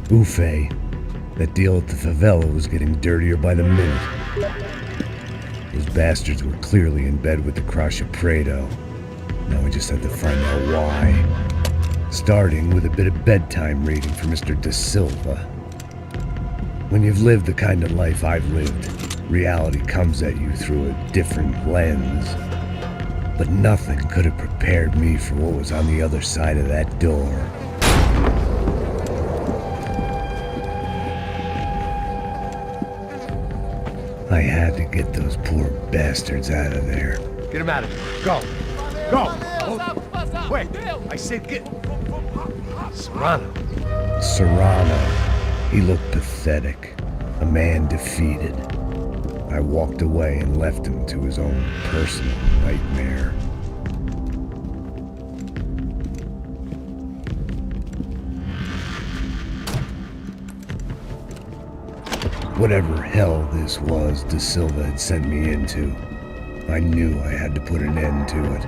Buffet. That deal at the favela was getting dirtier by the minute. Those bastards were clearly in bed with the Crusher Prado. Now I just had to find out why. Starting with a bit of bedtime reading for Mr. De Silva. When you've lived the kind of life I've lived, reality comes at you through a different lens. But nothing could have prepared me for what was on the other side of that door. I had to get those poor bastards out of there. Get him out of here. Go. Go. Oh, wait. I said get... Serrano. Serrano. He looked pathetic. A man defeated. I walked away and left him to his own personal nightmare. Whatever hell this was De Silva had sent me into, I knew I had to put an end to it.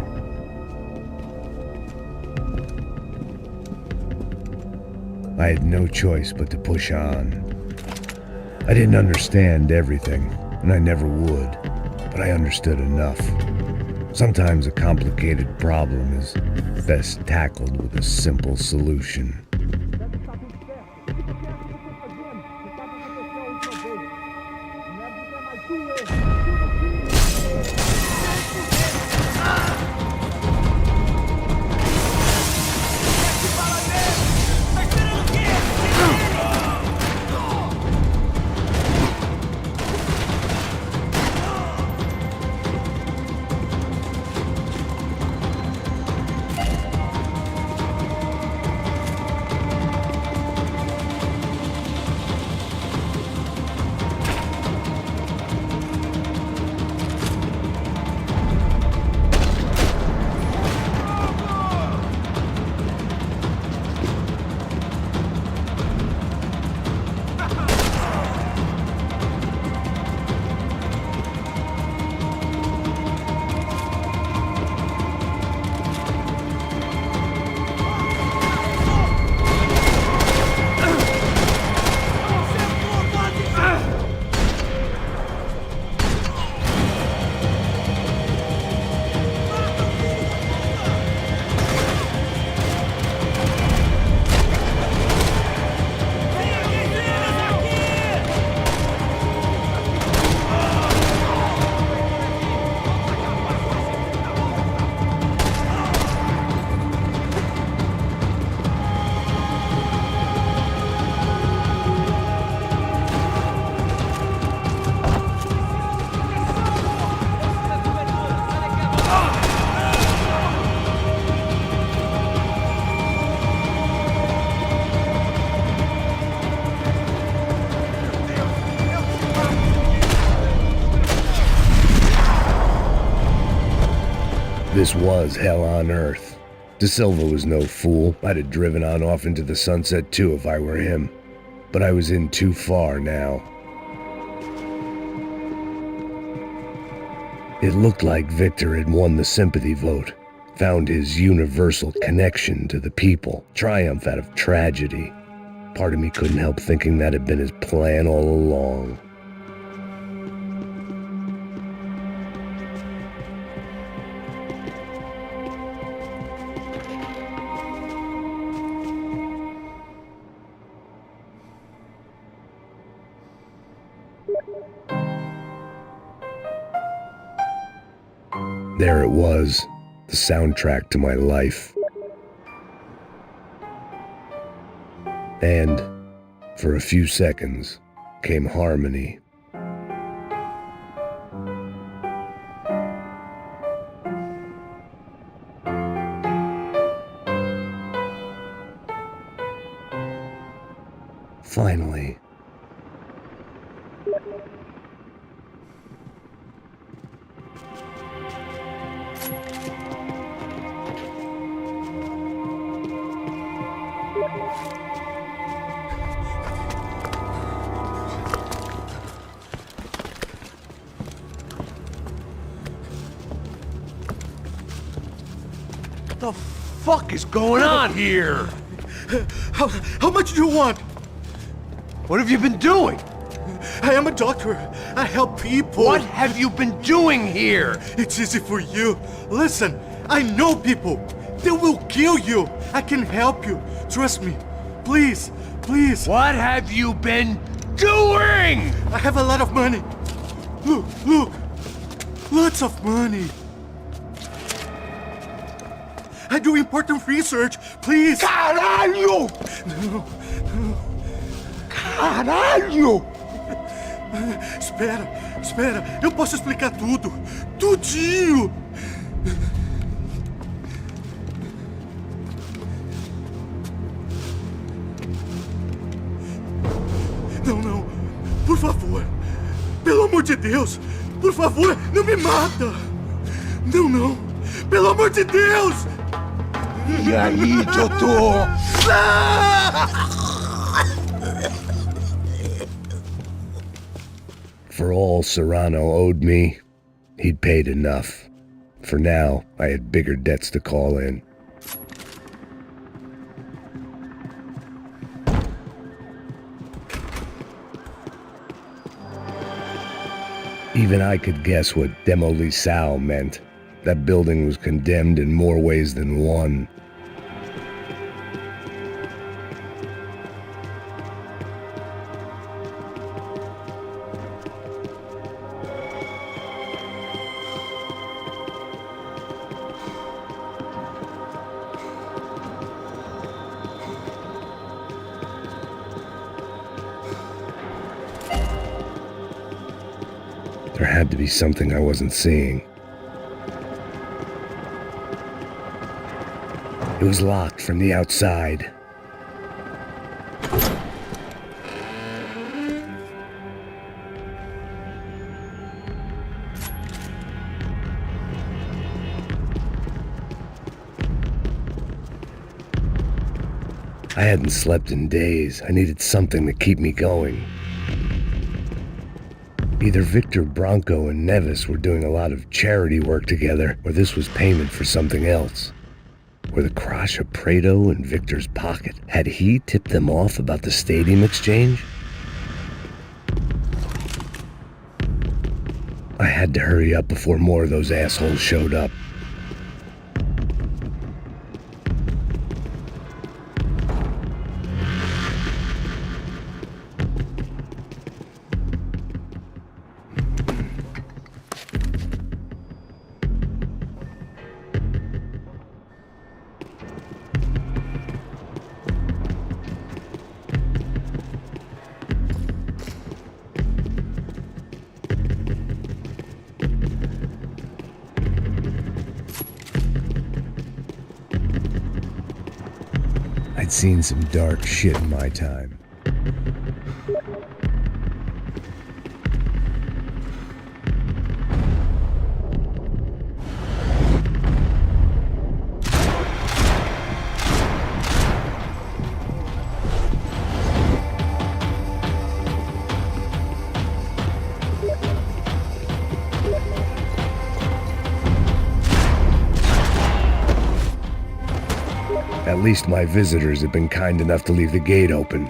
I had no choice but to push on. I didn't understand everything, and I never would, but I understood enough. Sometimes a complicated problem is best tackled with a simple solution. This was hell on earth. De Silva was no fool. I'd have driven on off into the sunset too if I were him. But I was in too far now. It looked like Victor had won the sympathy vote, found his universal connection to the people, triumph out of tragedy. Part of me couldn't help thinking that had been his plan all along. There it was, the soundtrack to my life. And, for a few seconds, came harmony. Finally. What the fuck is going on here? How much do you want? What have you been doing? I am a doctor. I help people. What have you been doing here? It's easy for you. Listen, I know people. They will kill you. I can help you. Trust me. Please, please. What have you been doing? I have a lot of money. Look, look. Lots of money. I do important research. Please. Caralho! Caralho! Espera, espera. Eu posso explicar tudo. Tudinho. Não, não. Por favor. Pelo amor de Deus. Por favor, não me mata. Não, não. Pelo amor de Deus. E aí, doutor? For all Serrano owed me, he'd paid enough. For now, I had bigger debts to call in. Even I could guess what Demolisal meant. That building was condemned in more ways than one. There had to be something I wasn't seeing. It was locked from the outside. I hadn't slept in days. I needed something to keep me going. Either Victor Branco and Nevis were doing a lot of charity work together, or this was payment for something else. Were the Crash of Prado in Victor's pocket? Had he tipped them off about the stadium exchange? I had to hurry up before more of those assholes showed up. I'd seen some dark shit in my time. least my visitors had been kind enough to leave the gate open.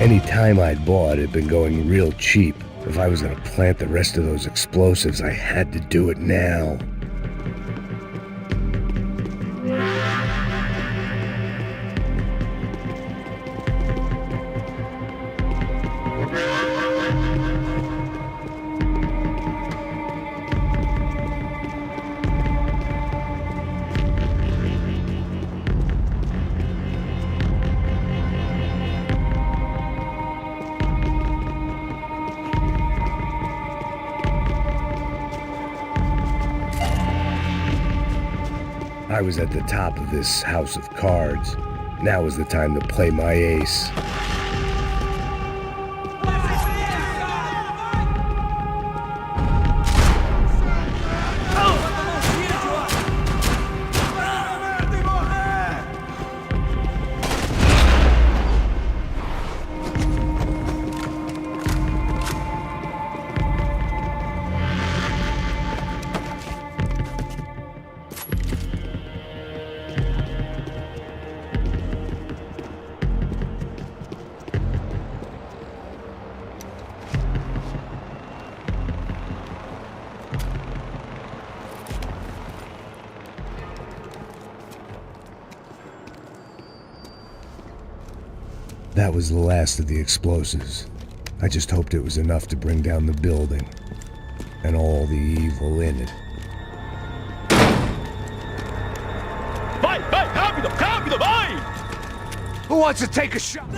Any time I'd bought had been going real cheap. If I was gonna plant the rest of those explosives, I had to do it now. I was at the top of this house of cards. Now was the time to play my ace. That was the last of the explosives. I just hoped it was enough to bring down the building and all the evil in it. Vai, vai, rápido, rápido, vai! Who wants to take a shot?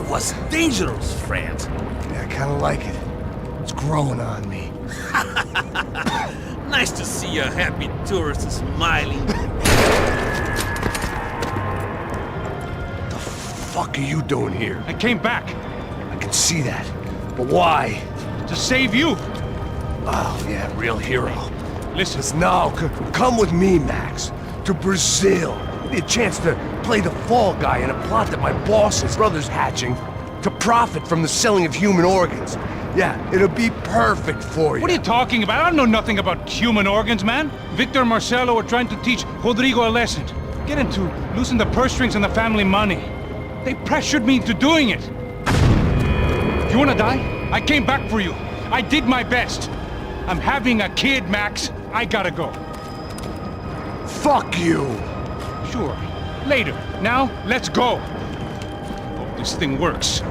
was dangerous, friend. Yeah, I kinda like it. It's growing on me. Nice to see a happy tourist smiling. The fuck are you doing here? I came back I can see that. But why? to save you. Oh, yeah, real hero. Listen, Listen, now, come with me, Max. To Brazil. Give me a chance to play the fall guy in a plot that my boss's brother's hatching to profit from the selling of human organs. Yeah, it'll be perfect for you. what are you talking about? I know nothing about human organs, man. Victor and Marcelo are trying to teach Rodrigo a lesson. Get him to loosen the purse strings and the family money. They pressured me into doing it. You wanna die? I came back for you. I did my best. I'm having a kid, Max. I gotta go. Fuck you! Sure. Later. Now, let's go. Hope this thing works.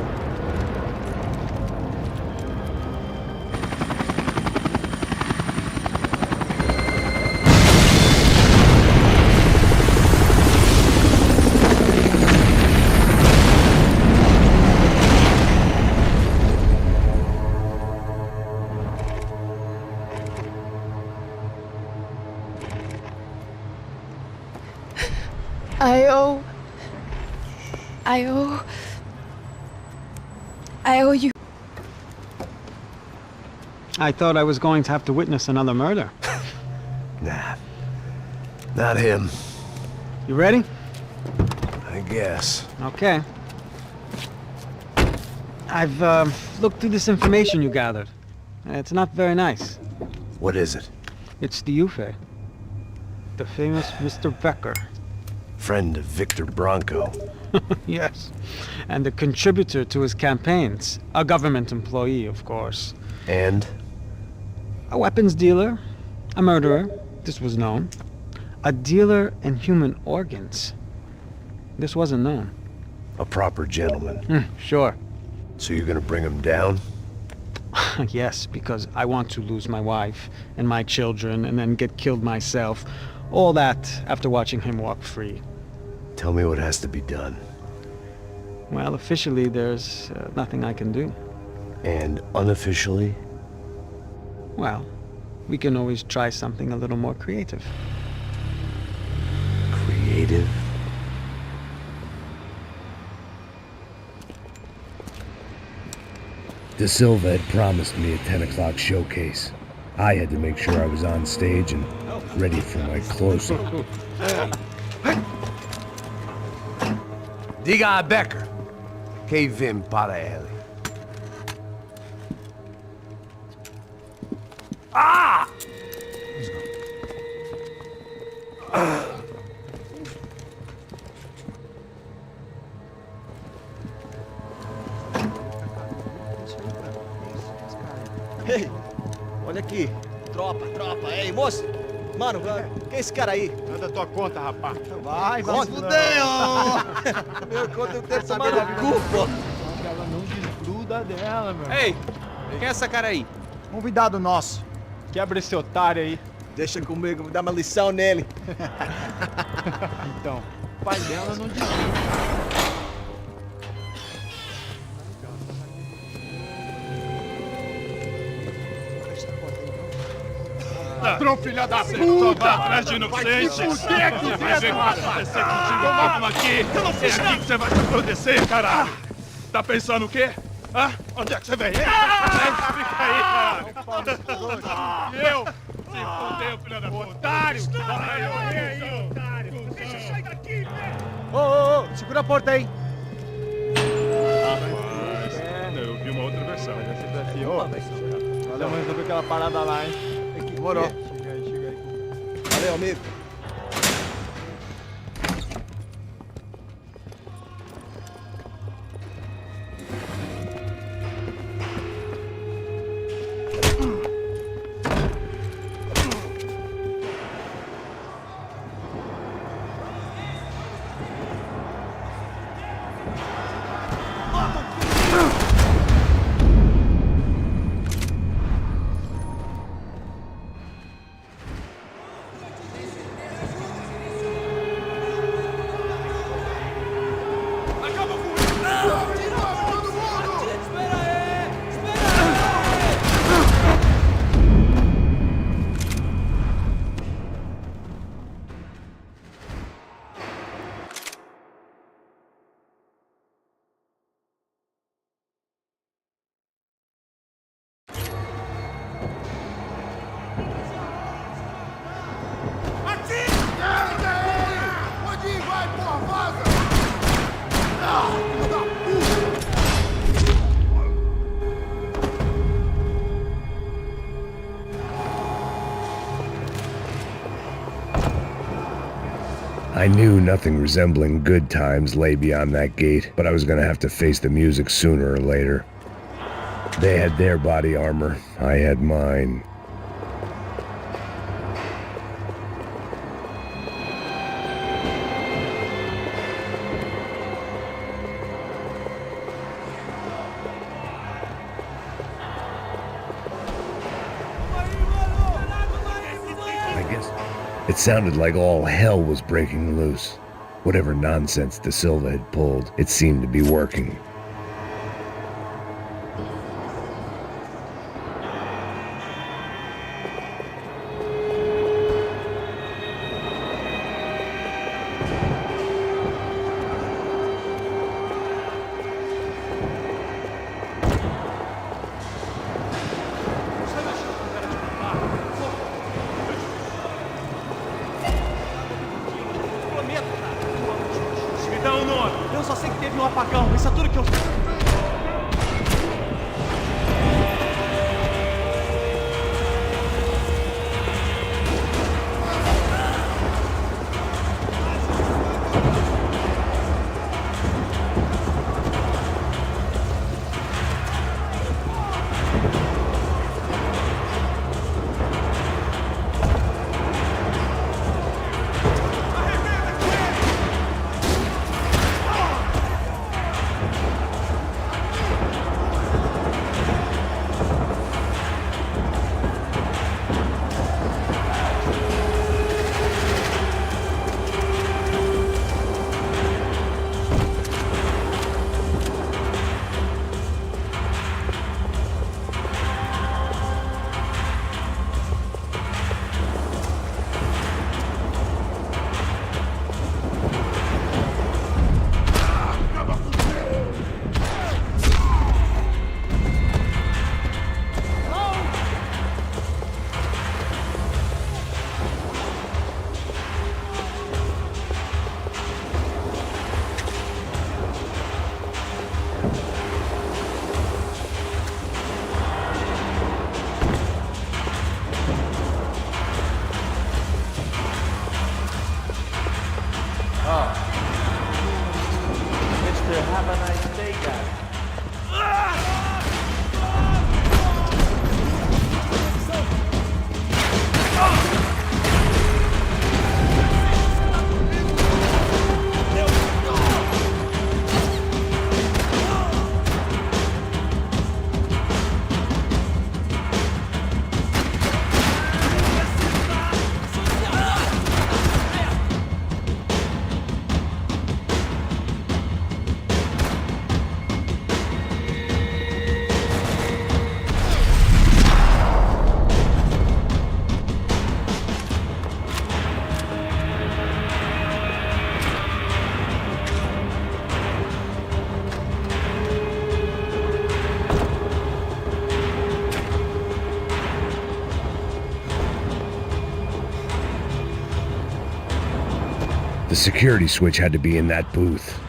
I owe you. I thought I was going to have to witness another murder. Nah. Not him. You ready? I guess. Okay. I've looked through this information you gathered. It's not very nice. What is it? It's the Ufe. The famous Mr. Becker. Friend of Victor Bronco. Yes. And a contributor to his campaigns. A government employee, of course. And? A weapons dealer. A murderer. This was known. A dealer in human organs. This wasn't known. A proper gentleman. Sure. So you're gonna bring him down? Yes, because I want to lose my wife and my children and then get killed myself. All that after watching him walk free. Tell me what has to be done. Well, officially, there's nothing I can do. And unofficially? Well, we can always try something a little more creative. Creative? De Silva had promised me a 10 o'clock showcase. I had to make sure I was on stage and ready for my close-up. Diga a Becker. Que vim para ele. Ah! Ei, olha aqui. Tropa, tropa. Ei, moço. Mano, quem é esse cara aí? Manda tua conta, rapaz. Vai fudeu! Meu conta eu tenho saber da culpa. Ela não desgruda dela, meu. Ei, quem é essa cara aí? Convidado nosso. Quebra esse otário aí. Deixa comigo, vou dar uma lição nele. Então, o pai dela não desgruda. Ladrão, filha da puta! Vai atrás de inocentes! Vai ver o que vai acontecer contigo mesmo aqui! É aqui que você vai se acontecer, caralho! Tá pensando o quê? Hã? Onde é que você vem? Fica aí, caralho! Eu? Se fodeu, filha da puta! Otário! Vai morrer aí, otário! Deixa eu sair daqui, velho! Ô, segura a porta aí. Rapaz, eu vi uma outra versão. Valeu, mas resolveu aquela parada lá, hein? Demorou. Chega aí. Valeu, amigo. I knew nothing resembling good times lay beyond that gate, but I was gonna have to face the music sooner or later. They had their body armor, I had mine. I guess it sounded like all hell was breaking loose. Whatever nonsense De Silva had pulled, it seemed to be working. Me dá um nome. Eu só sei que teve um apagão. Isso é tudo que eu sei. Mister, have a nice day, guys. The security switch had to be in that booth.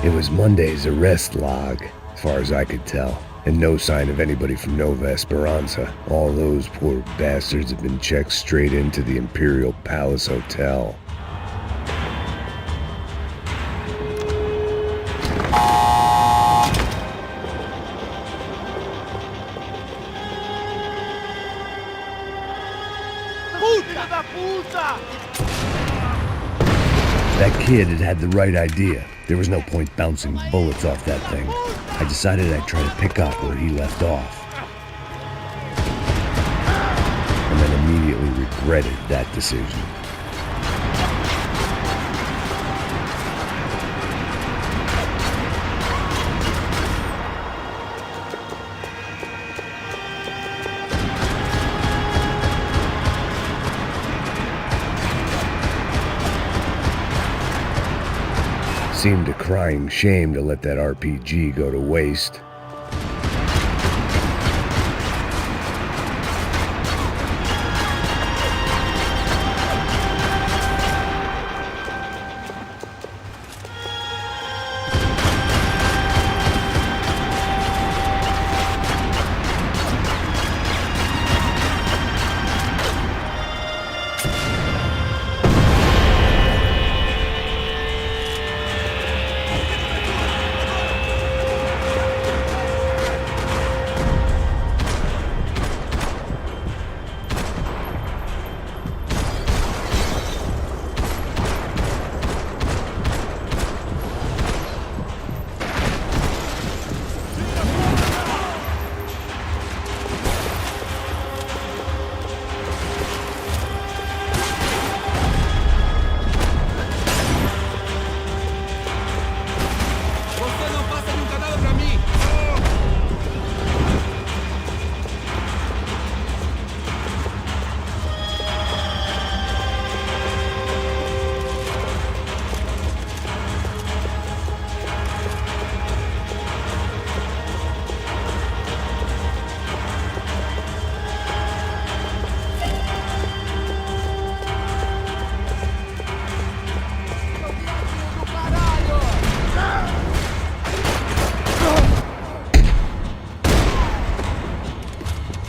It was Monday's arrest log, as far as I could tell, and no sign of anybody from Nova Esperanza. All those poor bastards had been checked straight into the Imperial Palace Hotel. That kid had had the right idea. There was no point bouncing bullets off that thing. I decided I'd try to pick up where he left off. And then immediately regretted that decision. Seemed a crying shame to let that RPG go to waste.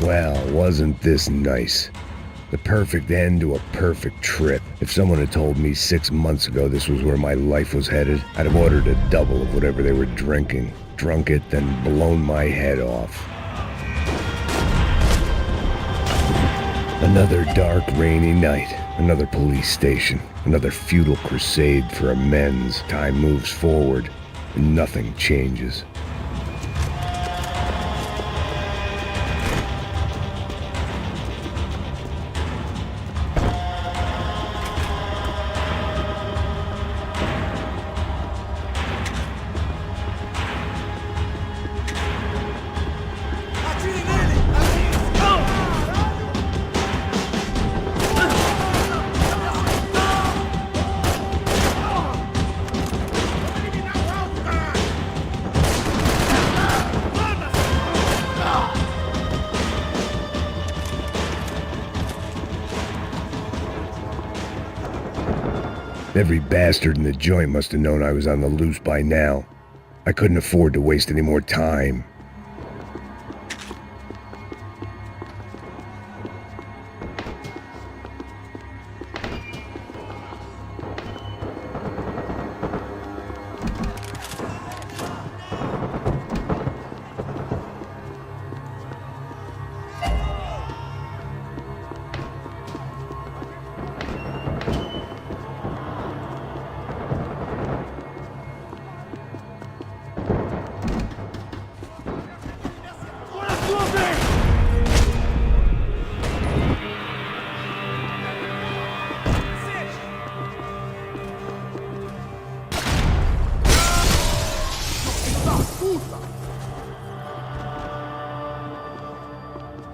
Well, wasn't this nice? The perfect end to a perfect trip. If someone had told me 6 months ago this was where my life was headed, I'd have ordered a double of whatever they were drinking, drunk it, then blown my head off. Another dark, rainy night. Another police station. Another futile crusade for amends. Time moves forward, and nothing changes. Every bastard in the joint must have known I was on the loose by now. I couldn't afford to waste any more time.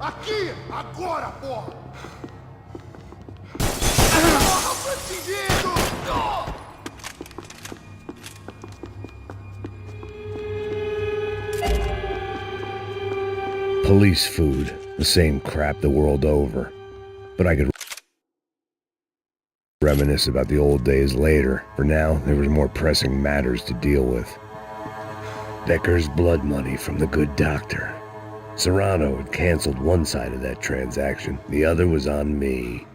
Aqui! Agora, porra! Porra, bandido! Police food, the same crap the world over. But I could reminisce about the old days later. For now, there was more pressing matters to deal with. Becker's blood money from the good doctor. Serrano had canceled one side of that transaction. The other was on me.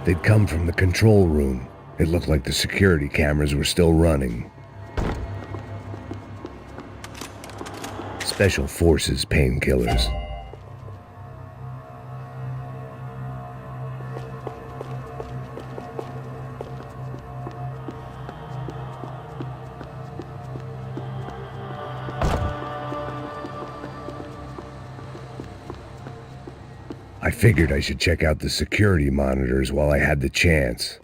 They'd come from the control room. It looked like the security cameras were still running. Special Forces painkillers. I figured I should check out the security monitors while I had the chance.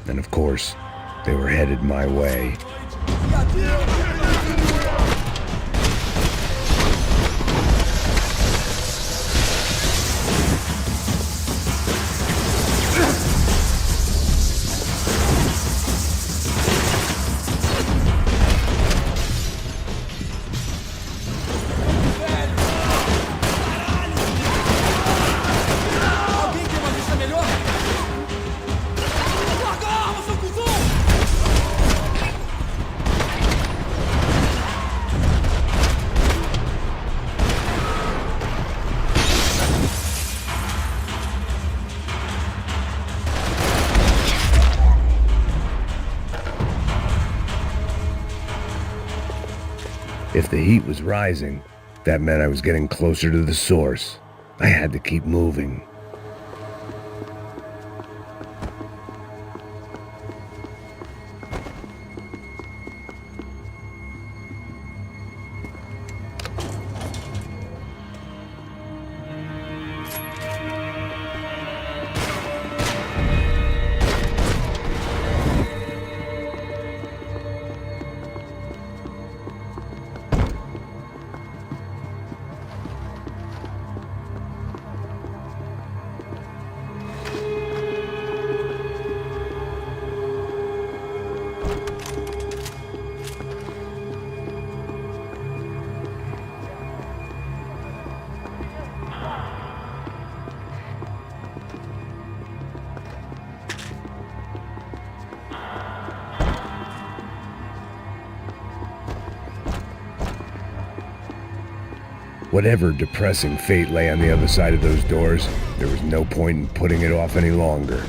And of course, they were headed my way. Alguém tem uma vista melhor? Larga a arma, seu cuzão! If the heat was rising, that meant I was getting closer to the source. I had to keep moving. Whatever depressing fate lay on the other side of those doors, there was no point in putting it off any longer.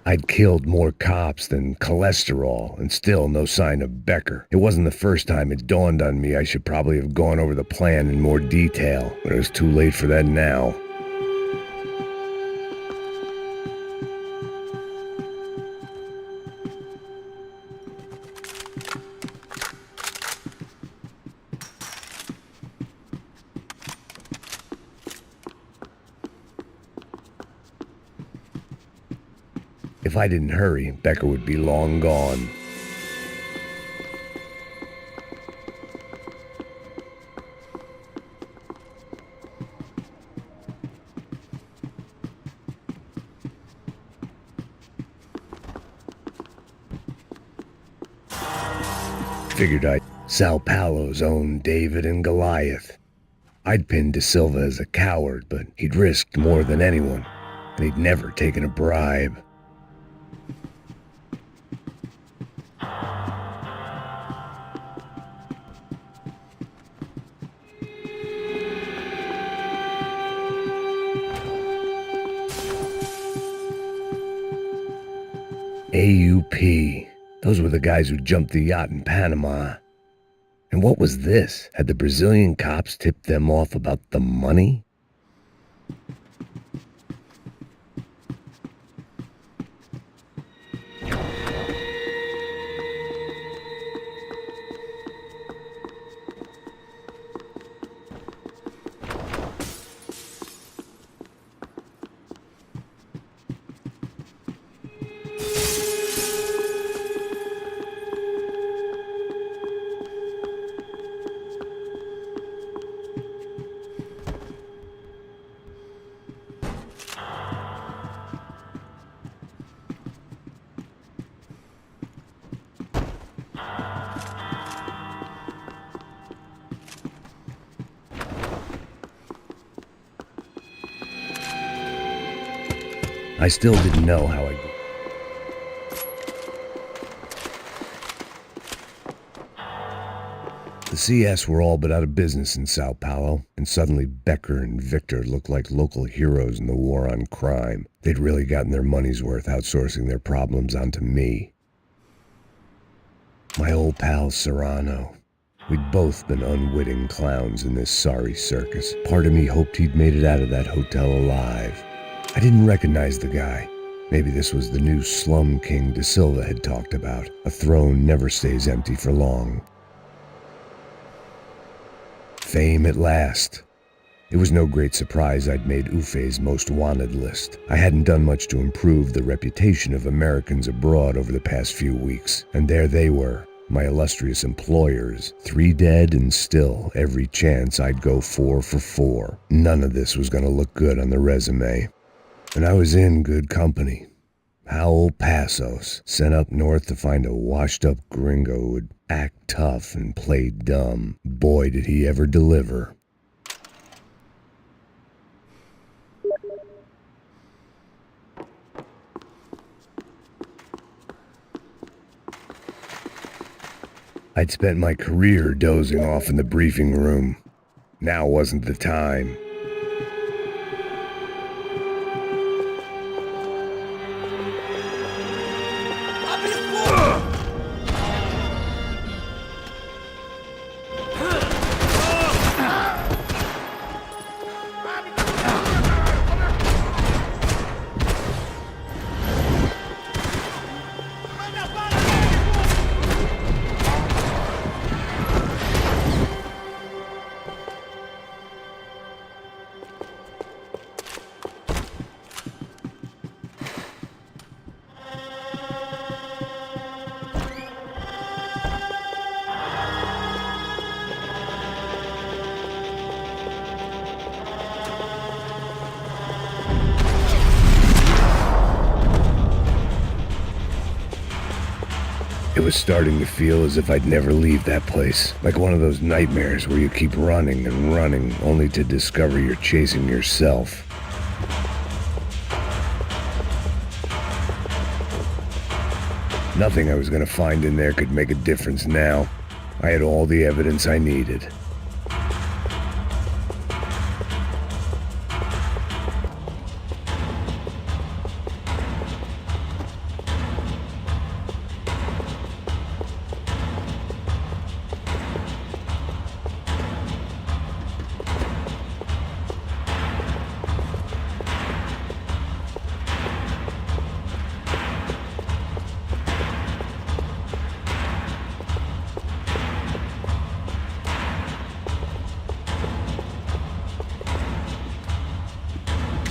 I'd killed more cops than cholesterol, and still no sign of Becker. It wasn't the first time it dawned on me I should probably have gone over the plan in more detail, but it was too late for that now. If I didn't hurry, Becker would be long gone. Figured I'd Sao Paulo's own David and Goliath. I'd pinned De Silva as a coward, but he'd risked more than anyone, and he'd never taken a bribe. AUP. Those were the guys who jumped the yacht in Panama. And what was this? Had the Brazilian cops tipped them off about the money? I still didn't know how I'd... The CS were all but out of business in Sao Paulo, and suddenly Becker and Victor looked like local heroes in the war on crime. They'd really gotten their money's worth outsourcing their problems onto me. My old pal Serrano. We'd both been unwitting clowns in this sorry circus. Part of me hoped he'd made it out of that hotel alive. I didn't recognize the guy. Maybe this was the new slum king De Silva had talked about. A throne never stays empty for long. Fame at last. It was no great surprise I'd made Ufe's most wanted list. I hadn't done much to improve the reputation of Americans abroad over the past few weeks, and there they were, my illustrious employers, 3 dead and still every chance I'd go 4 for 4. None of this was going to look good on the resume. And I was in good company. Howell Passos, sent up north to find a washed-up gringo who would act tough and play dumb. Boy, did he ever deliver. I'd spent my career dozing off in the briefing room. Now wasn't the time. It was starting to feel as if I'd never leave that place. Like one of those nightmares where you keep running and running, only to discover you're chasing yourself. Nothing I was going to find in there could make a difference now. I had all the evidence I needed.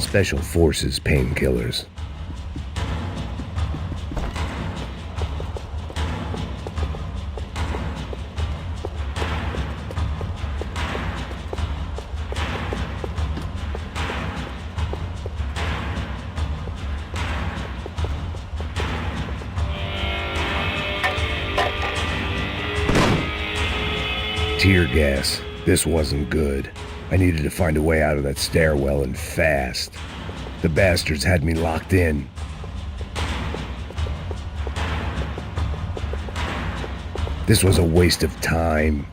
Special Forces painkillers. Tear gas. This wasn't good. I needed to find a way out of that stairwell and fast. The bastards had me locked in. This was a waste of time.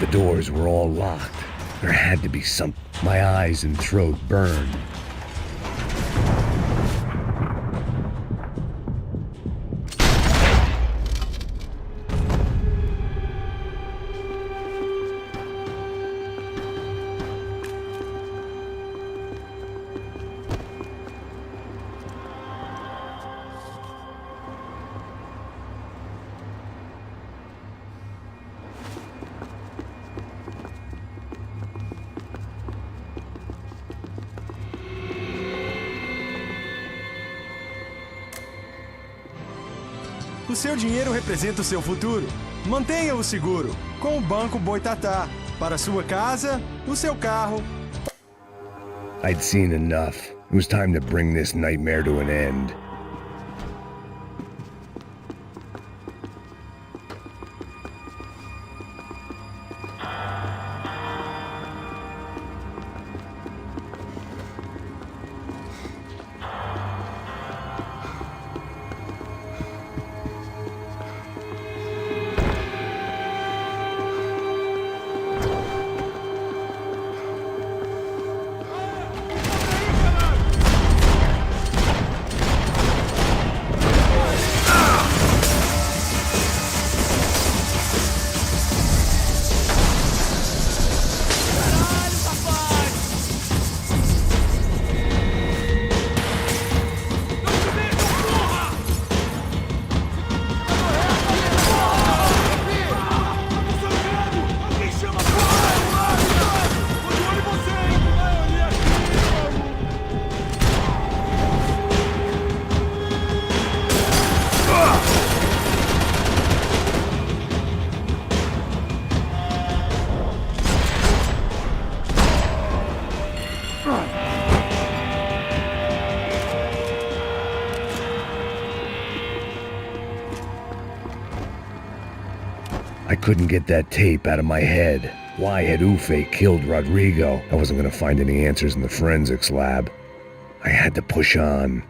The doors were all locked. There had to be something. My eyes and throat burned. O seu dinheiro representa o seu futuro. Mantenha-o seguro com o Banco Boitatá. Para a sua casa, o seu carro. I'd seen enough. It was time to bring this nightmare to an end. I couldn't get that tape out of my head. Why had Ufe killed Rodrigo? I wasn't gonna find any answers in the forensics lab. I had to push on.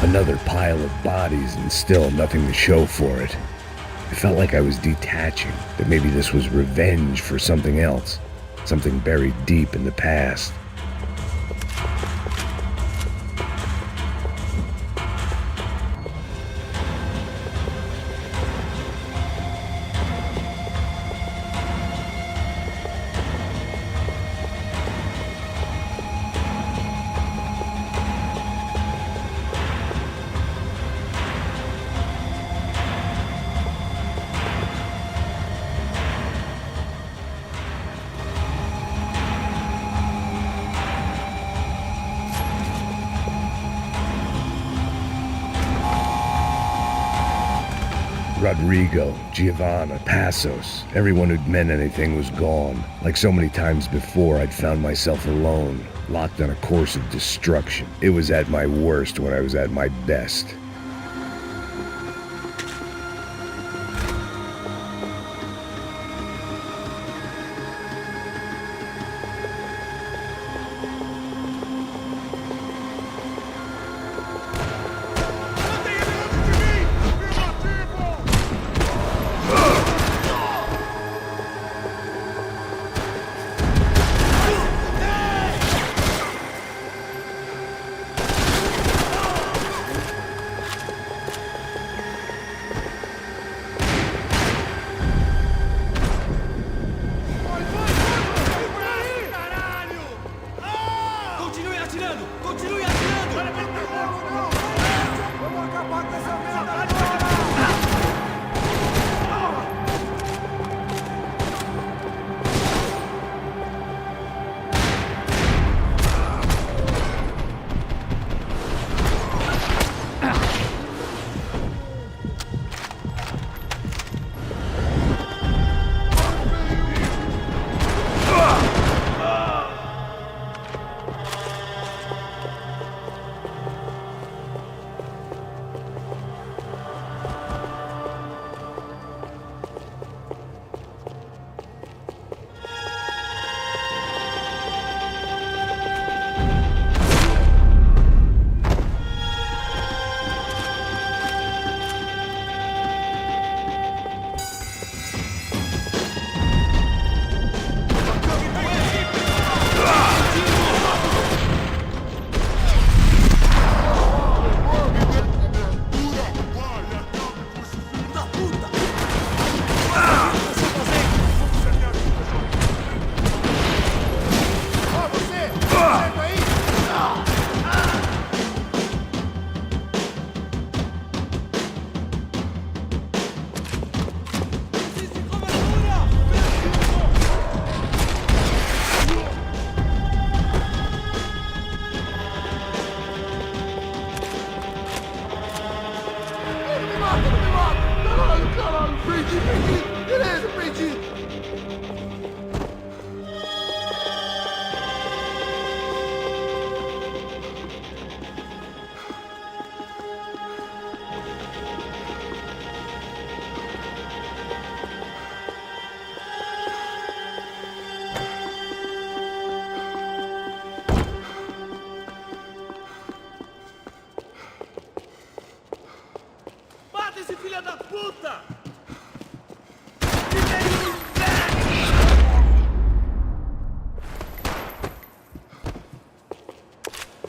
Another pile of bodies and still nothing to show for it. It felt like I was detaching, that maybe this was revenge for something else, something buried deep in the past. Rodrigo, Giovanna, Passos, everyone who'd meant anything was gone. Like so many times before, I'd found myself alone, locked on a course of destruction. It was at my worst when I was at my best.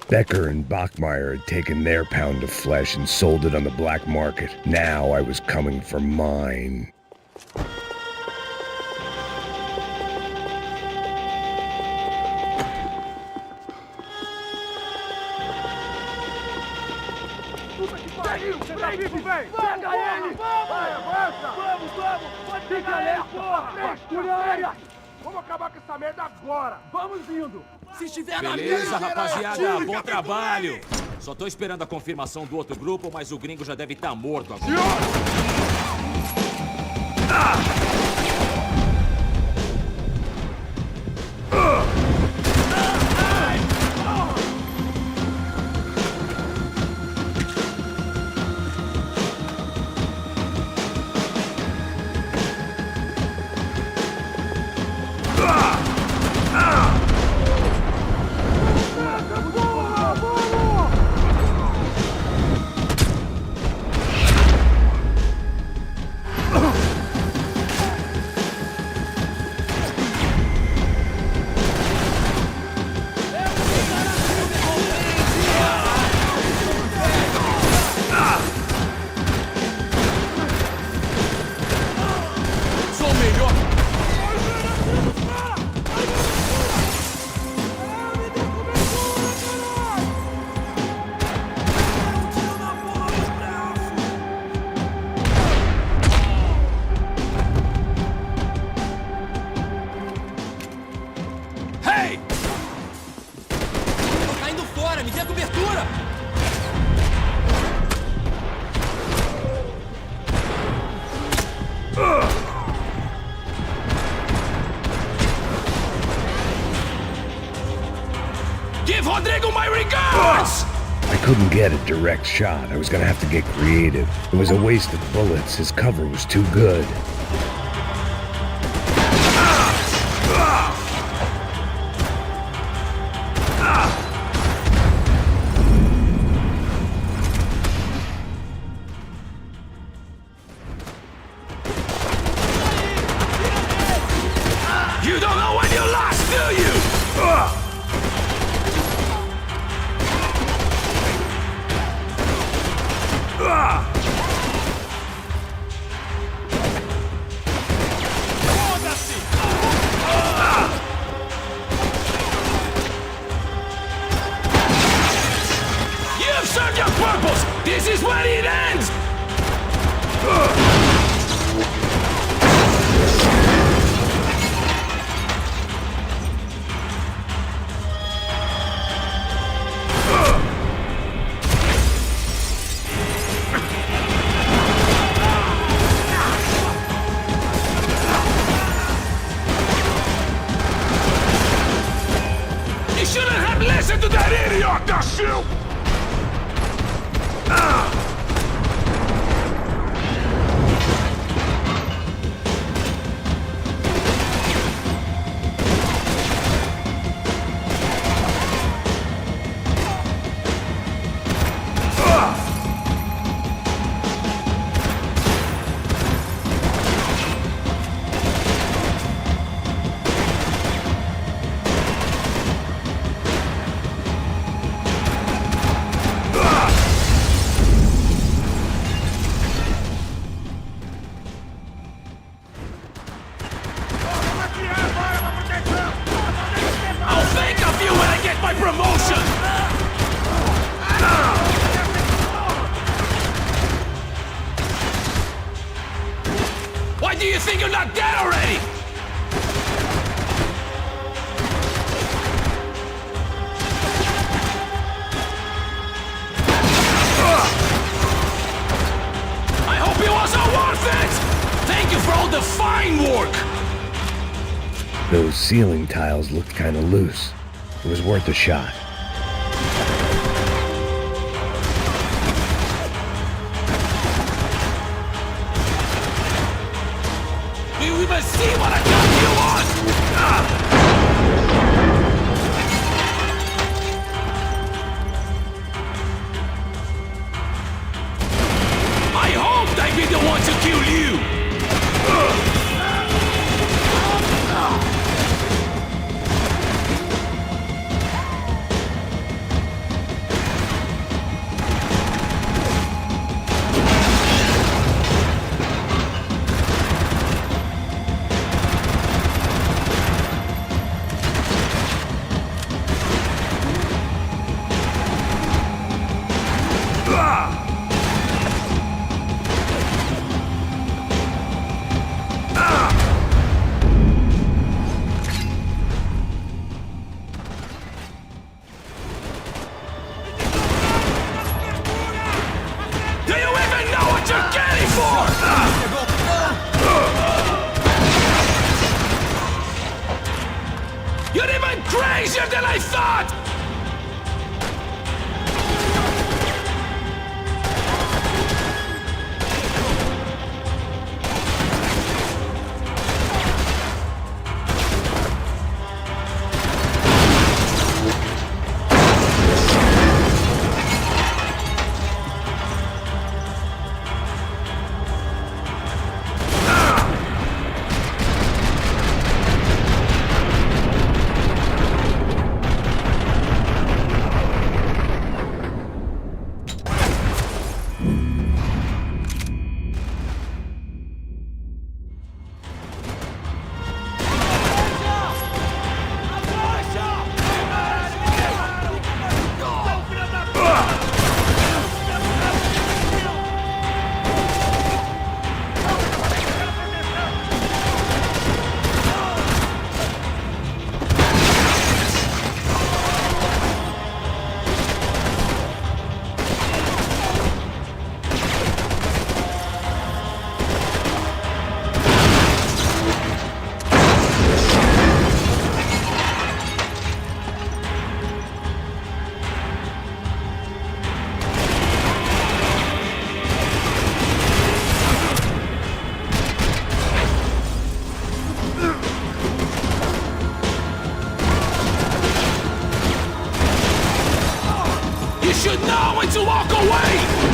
Becker and Bachmeyer had taken their pound of flesh and sold it on the black market. Now I was coming for mine. Vamos acabar com essa merda agora! Vamos indo! Se estiver na Beleza, rapaziada, bom trabalho. Só tô esperando a confirmação do outro grupo, mas o gringo já deve estar morto agora. Give Rodrigo my regards! I couldn't get a direct shot. I was gonna have to get creative. It was a waste of bullets. His cover was too good. You don't know when you lost, do you? You've served your purpose! This is where it ends! You shouldn't have listened to that idiot, does you? I'll think of you when I get my promotion! Why do you think you're not dead already? I hope it wasn't worth it! Thank you for all the fine work! Those ceiling tiles looked kind of loose. It was worth a shot. Do you even see what I got you on? I hoped I'd be the one to kill than I thought! You should know when to walk away!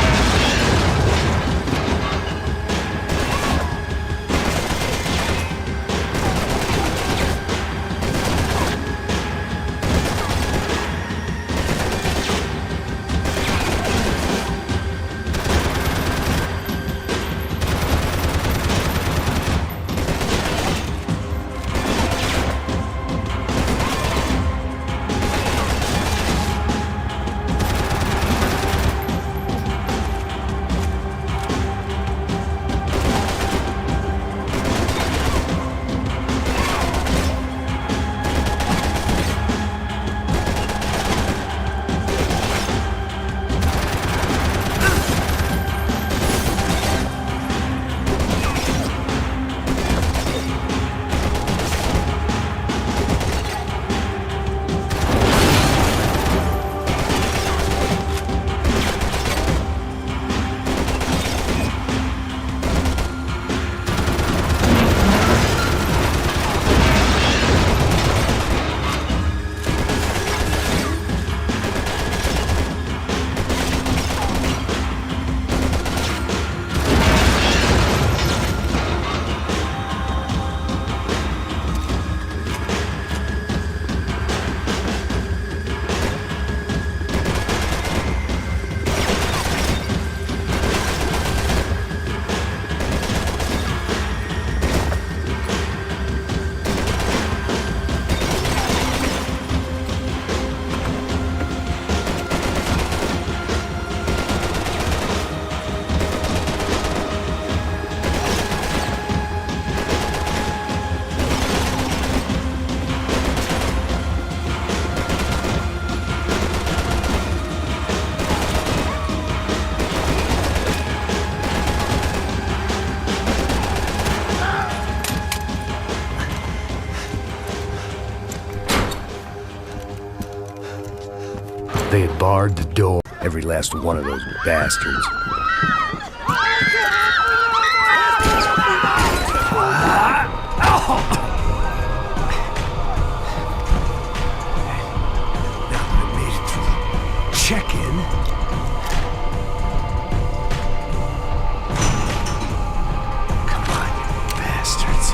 They had barred the door. Every last one of those bastards. Now that I made it to the check-in. Come on, you bastards.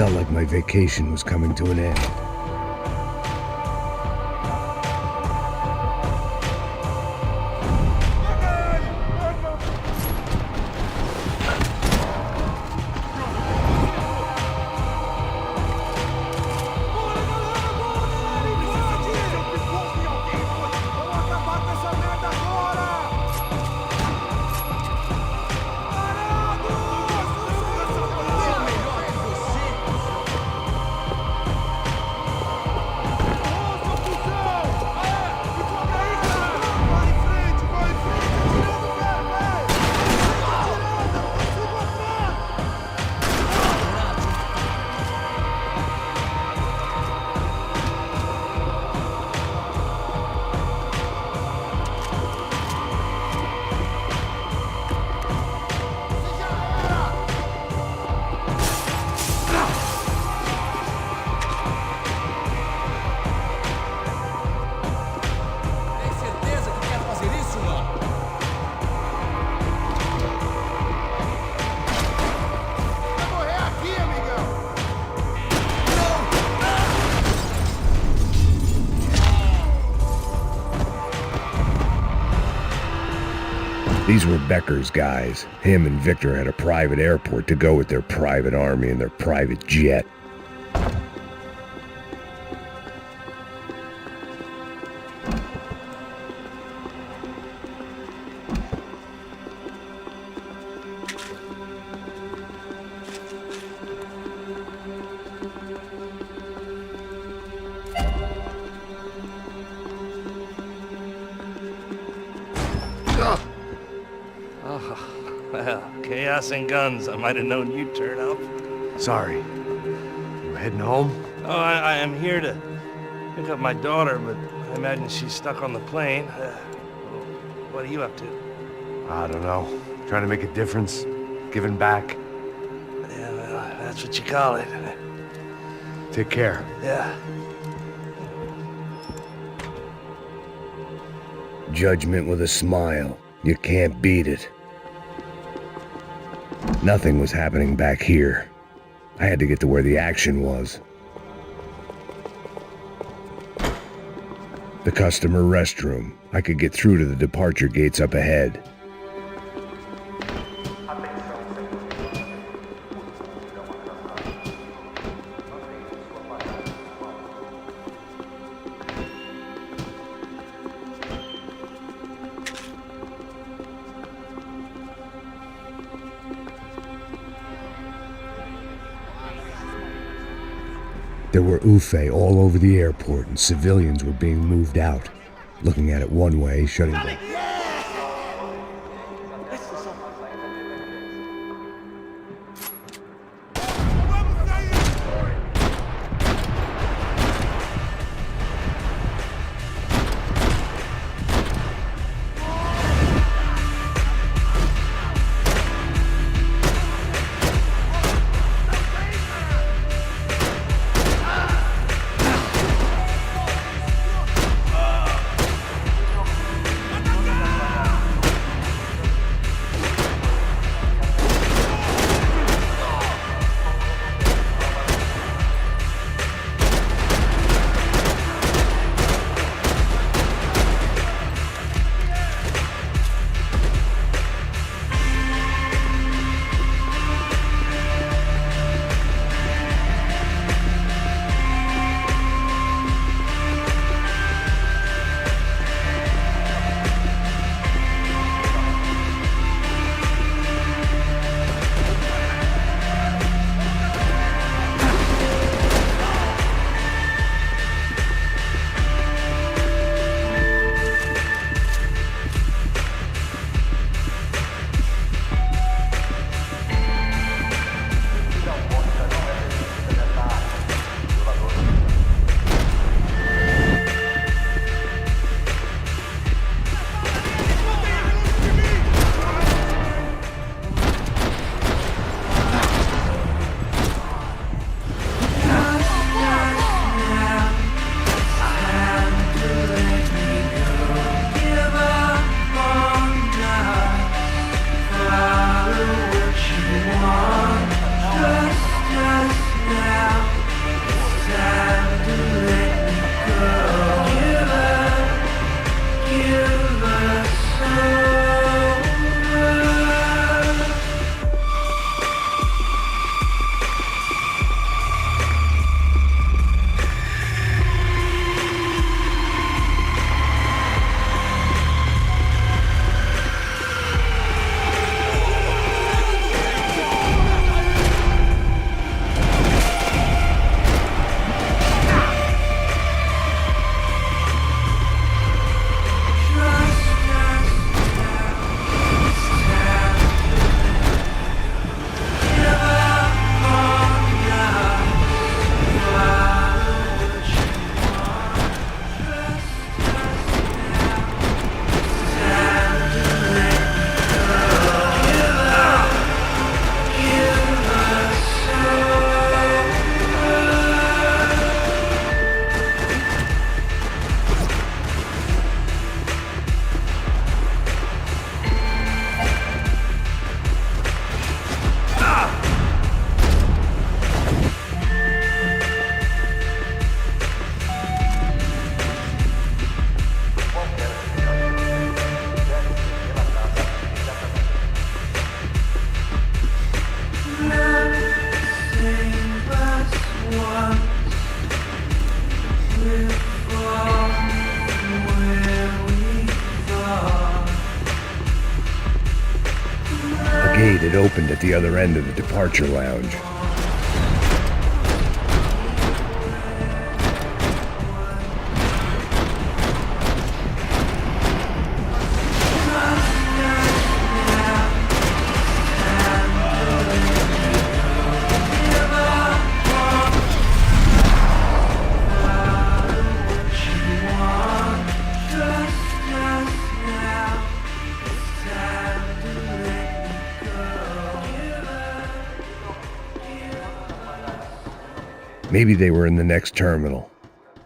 felt like my vacation was coming to an end. These were Becker's guys. Him and Victor had a private airport to go with their private army and their private jet. Well, chaos and guns. I might have known you'd turn up. Sorry. You heading home? Oh, I am here to pick up my daughter, but I imagine she's stuck on the plane. What are you up to? I don't know. Trying to make a difference. Giving back. Yeah, well, that's what you call it. Take care. Yeah. Judgment with a smile. You can't beat it. Nothing was happening back here. I had to get to where the action was. The customer restroom. I could get through to the departure gates up ahead. There were UFE all over the airport, and civilians were being moved out. Looking at it one way, shutting down. It had opened at the other end of the departure lounge. Maybe they were in the next terminal.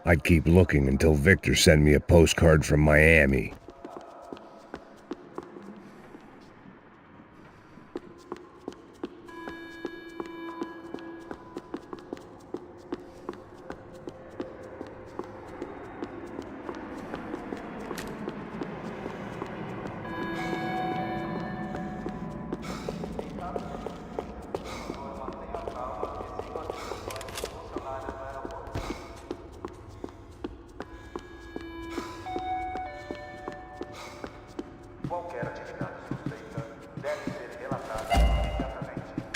I'd keep looking until Victor sent me a postcard from Miami.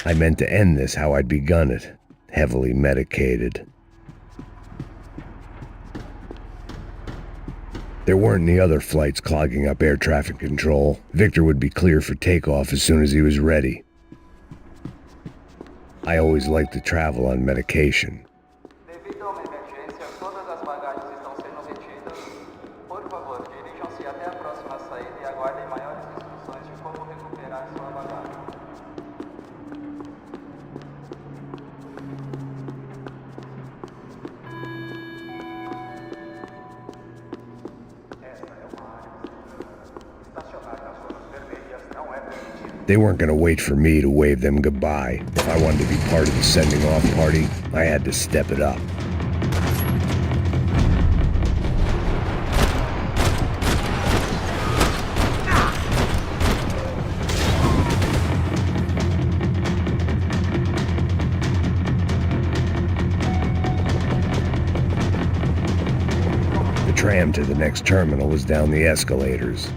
I meant to end this how I'd begun it, heavily medicated. There weren't any other flights clogging up air traffic control. Victor would be clear for takeoff as soon as he was ready. I always liked to travel on medication. They weren't going to wait for me to wave them goodbye. If I wanted to be part of the sending off party, I had to step it up. The tram to the next terminal was down the escalators.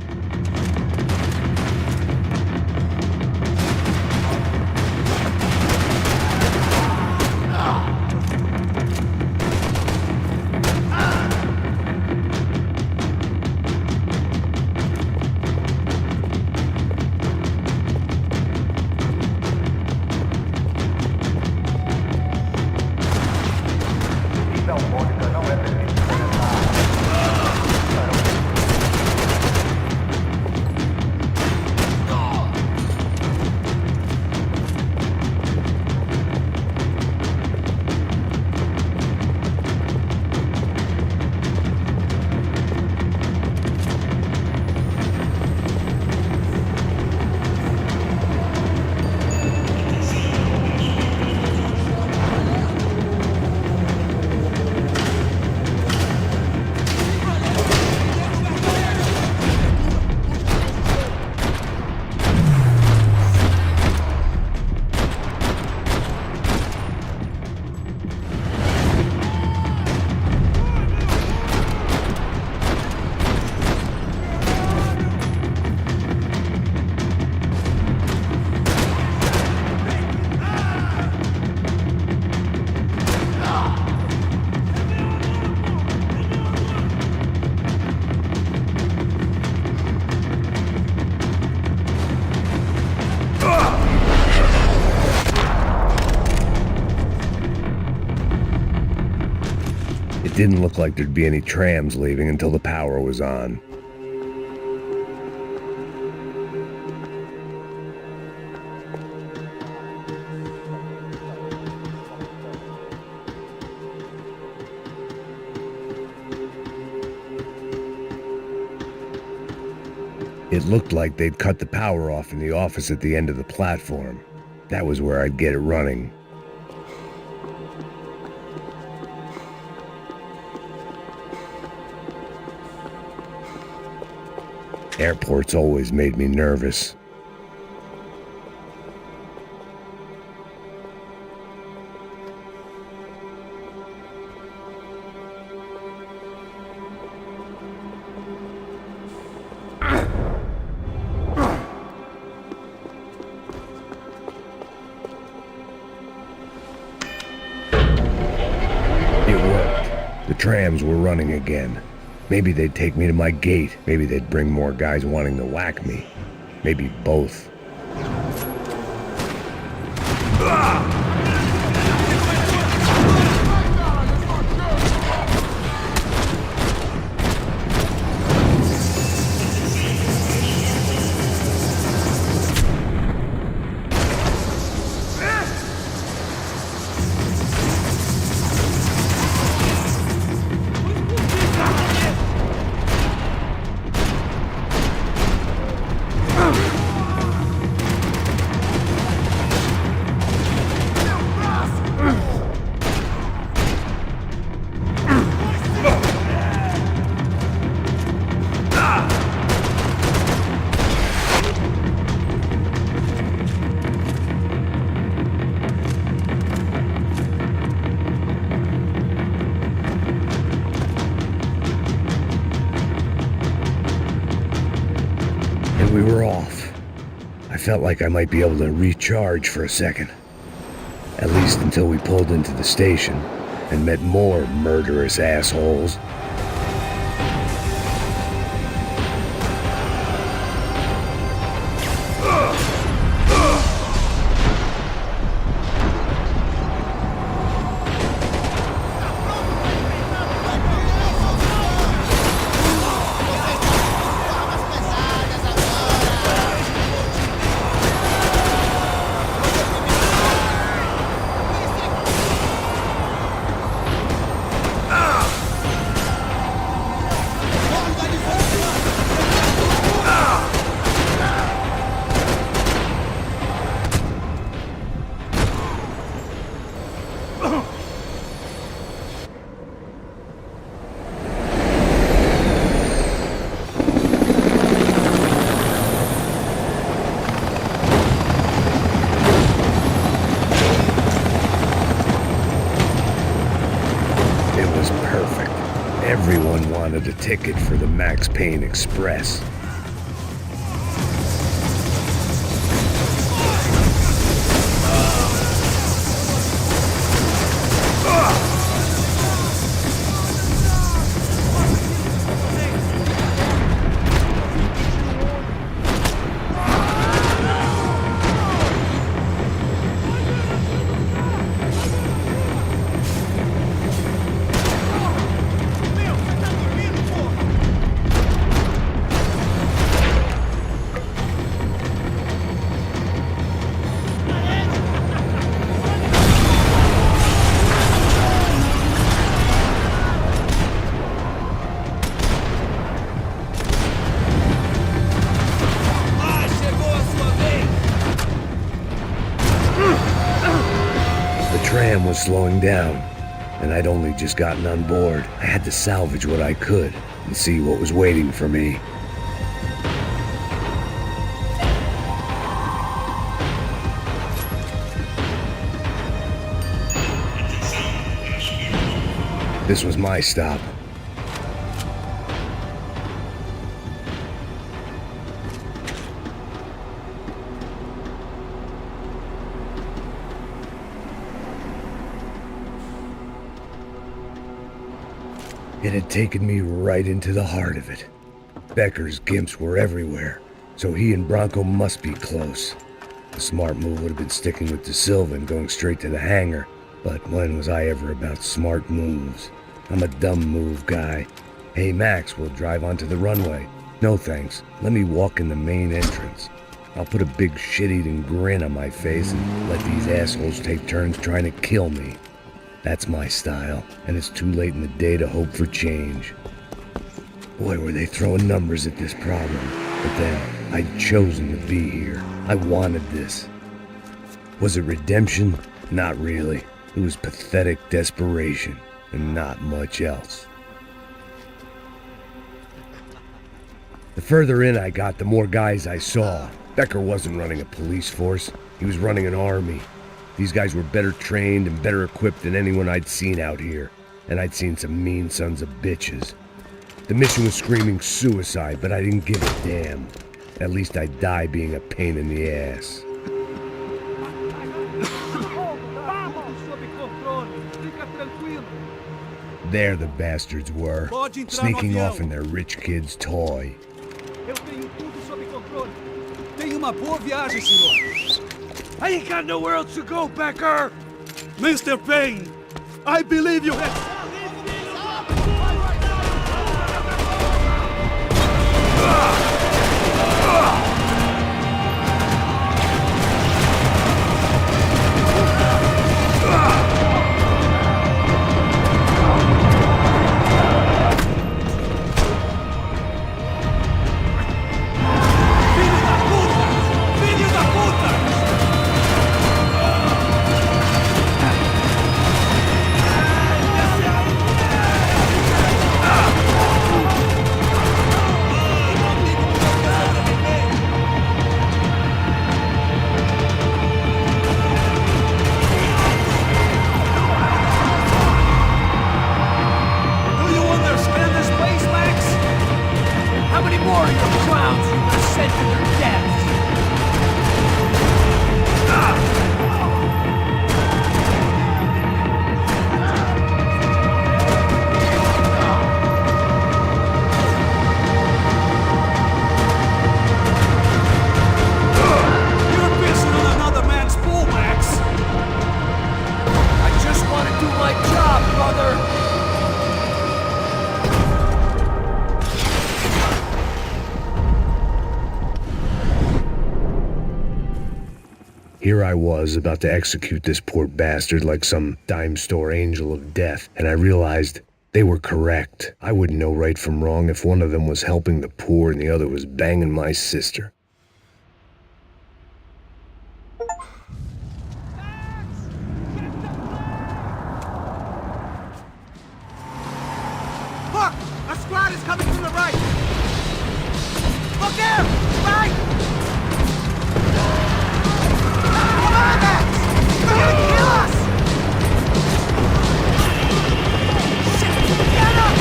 It didn't look like there'd be any trams leaving until the power was on. It looked like they'd cut the power off in the office at the end of the platform. That was where I'd get it running. Airports always made me nervous. trams were running again. Maybe they'd take me to my gate. Maybe they'd bring more guys wanting to whack me. Maybe both. We were off. I felt like I might be able to recharge for a second. At least until we pulled into the station and met more murderous assholes. Everyone wanted a ticket for the Max Payne Express. The tram was slowing down, and I'd only just gotten on board. I had to salvage what I could and see what was waiting for me. This was my stop. It had taken me right into the heart of it. Becker's gimps were everywhere, so he and Bronco must be close. The smart move would have been sticking with De Silva and going straight to the hangar, but when was I ever about smart moves? I'm a dumb move guy. Hey Max, we'll drive onto the runway. No thanks, let me walk in the main entrance. I'll put a big shit-eating grin on my face and let these assholes take turns trying to kill me. That's my style, and it's too late in the day to hope for change. Boy, were they throwing numbers at this problem. But then, I'd chosen to be here. I wanted this. Was it redemption? Not really. It was pathetic desperation, and not much else. The further in I got, the more guys I saw. Becker wasn't running a police force. He was running an army. These guys were better trained and better equipped than anyone I'd seen out here. And I'd seen some mean sons of bitches. The mission was screaming suicide, but I didn't give a damn. At least I'd die being a pain in the ass. There the bastards were, sneaking off in their rich kid's toy. Eu tenho tudo sob controle. Tenha uma boa viagem, senhor. I ain't got nowhere else to go, Becker! Mr. Payne, I believe you have... Here I was, about to execute this poor bastard like some dime store angel of death, and I realized they were correct. I wouldn't know right from wrong if one of them was helping the poor and the other was banging my sister. Look! A squad is coming from the right! Look there! Right! Come on, Max! They're gonna kill us! Shit! Get up!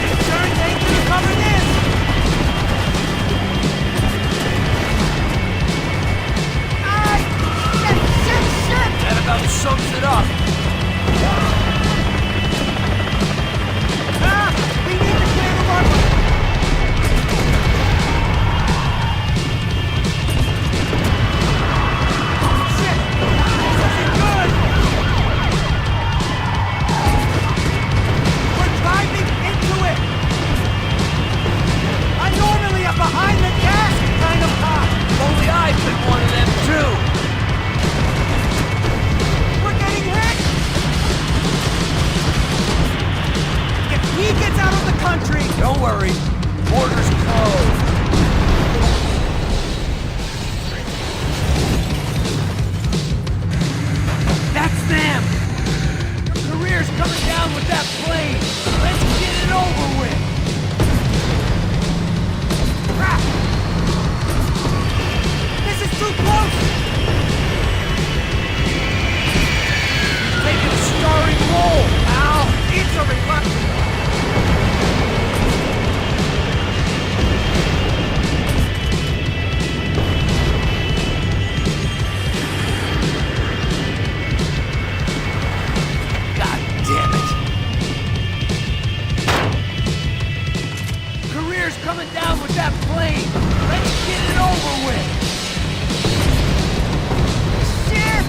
Insurance ain't gonna cover this! Ay! Shit! That about sums it up. We need to clear the runway! Shit! This isn't good! We're driving into it! I'm normally a behind-the-gas kind of cop! Only I've been one of them, too! We're getting hit! If he gets out of the country... Don't worry. Borders closed. That's them! Your career's coming down with that plane. Let's get it over with. Crap! This is too close! Taking a starring role, pal. It's a reluctant. God damn it! Career's coming down with that plane. Let's get it over with. Shit!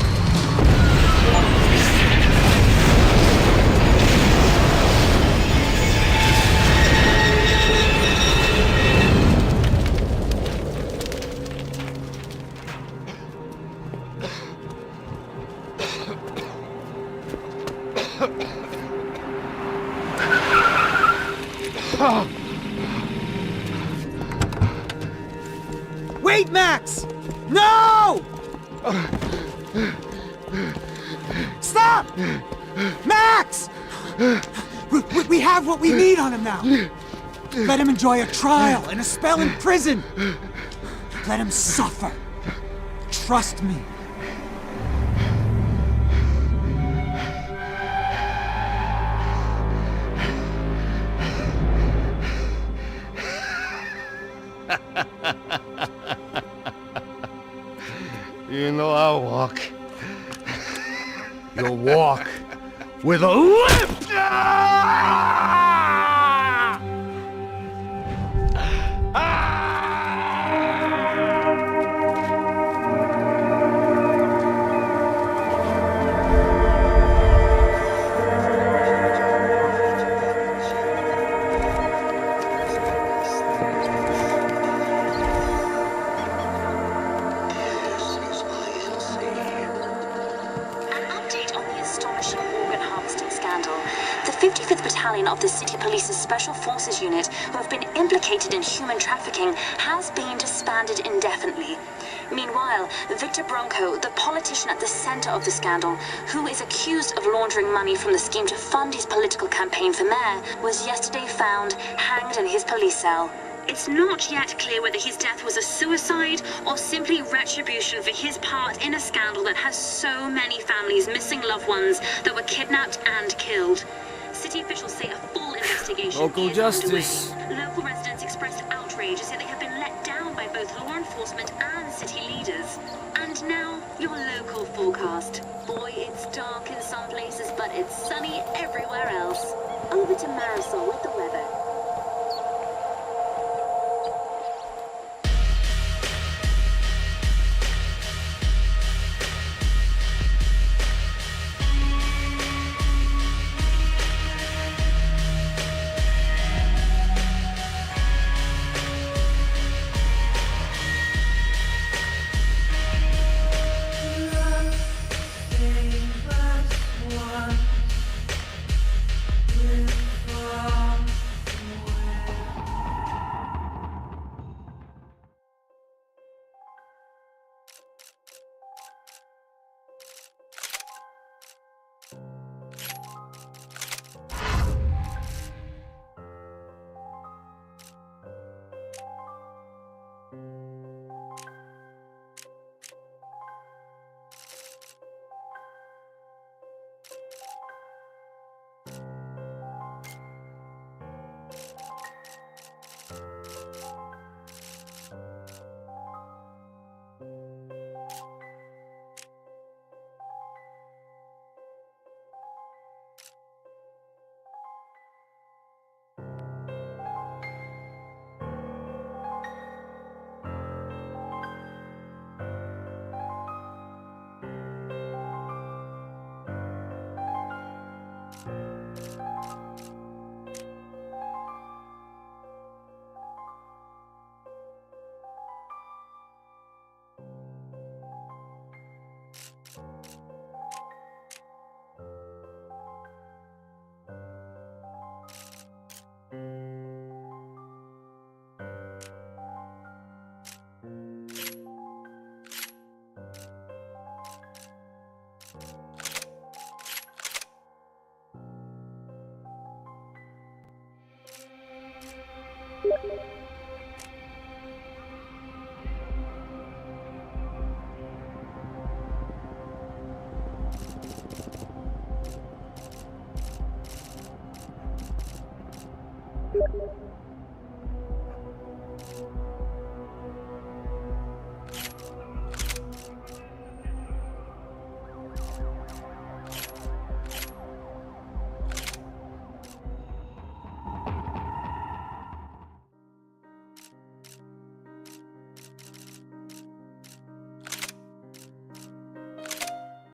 Wait, Max! No! Stop! Max! We have what we need on him now. Let him enjoy a trial and a spell in prison. Let him suffer. Trust me. You know I'll walk. You'll walk with a limp! Of the City Police's Special Forces Unit, who have been implicated in human trafficking, has been disbanded indefinitely. Meanwhile, Victor Bronco, the politician at the center of the scandal, who is accused of laundering money from the scheme to fund his political campaign for mayor, was yesterday found hanged in his police cell. It's not yet clear whether his death was a suicide or simply retribution for his part in a scandal that has so many families missing loved ones that were kidnapped and killed. City officials say a full investigation Local is justice. underway. Local residents expressed outrage as they have been let down by both law enforcement and city leaders. And now, your local forecast. Boy, it's dark in some places, but it's sunny everywhere else. Over to Marisol with the weather.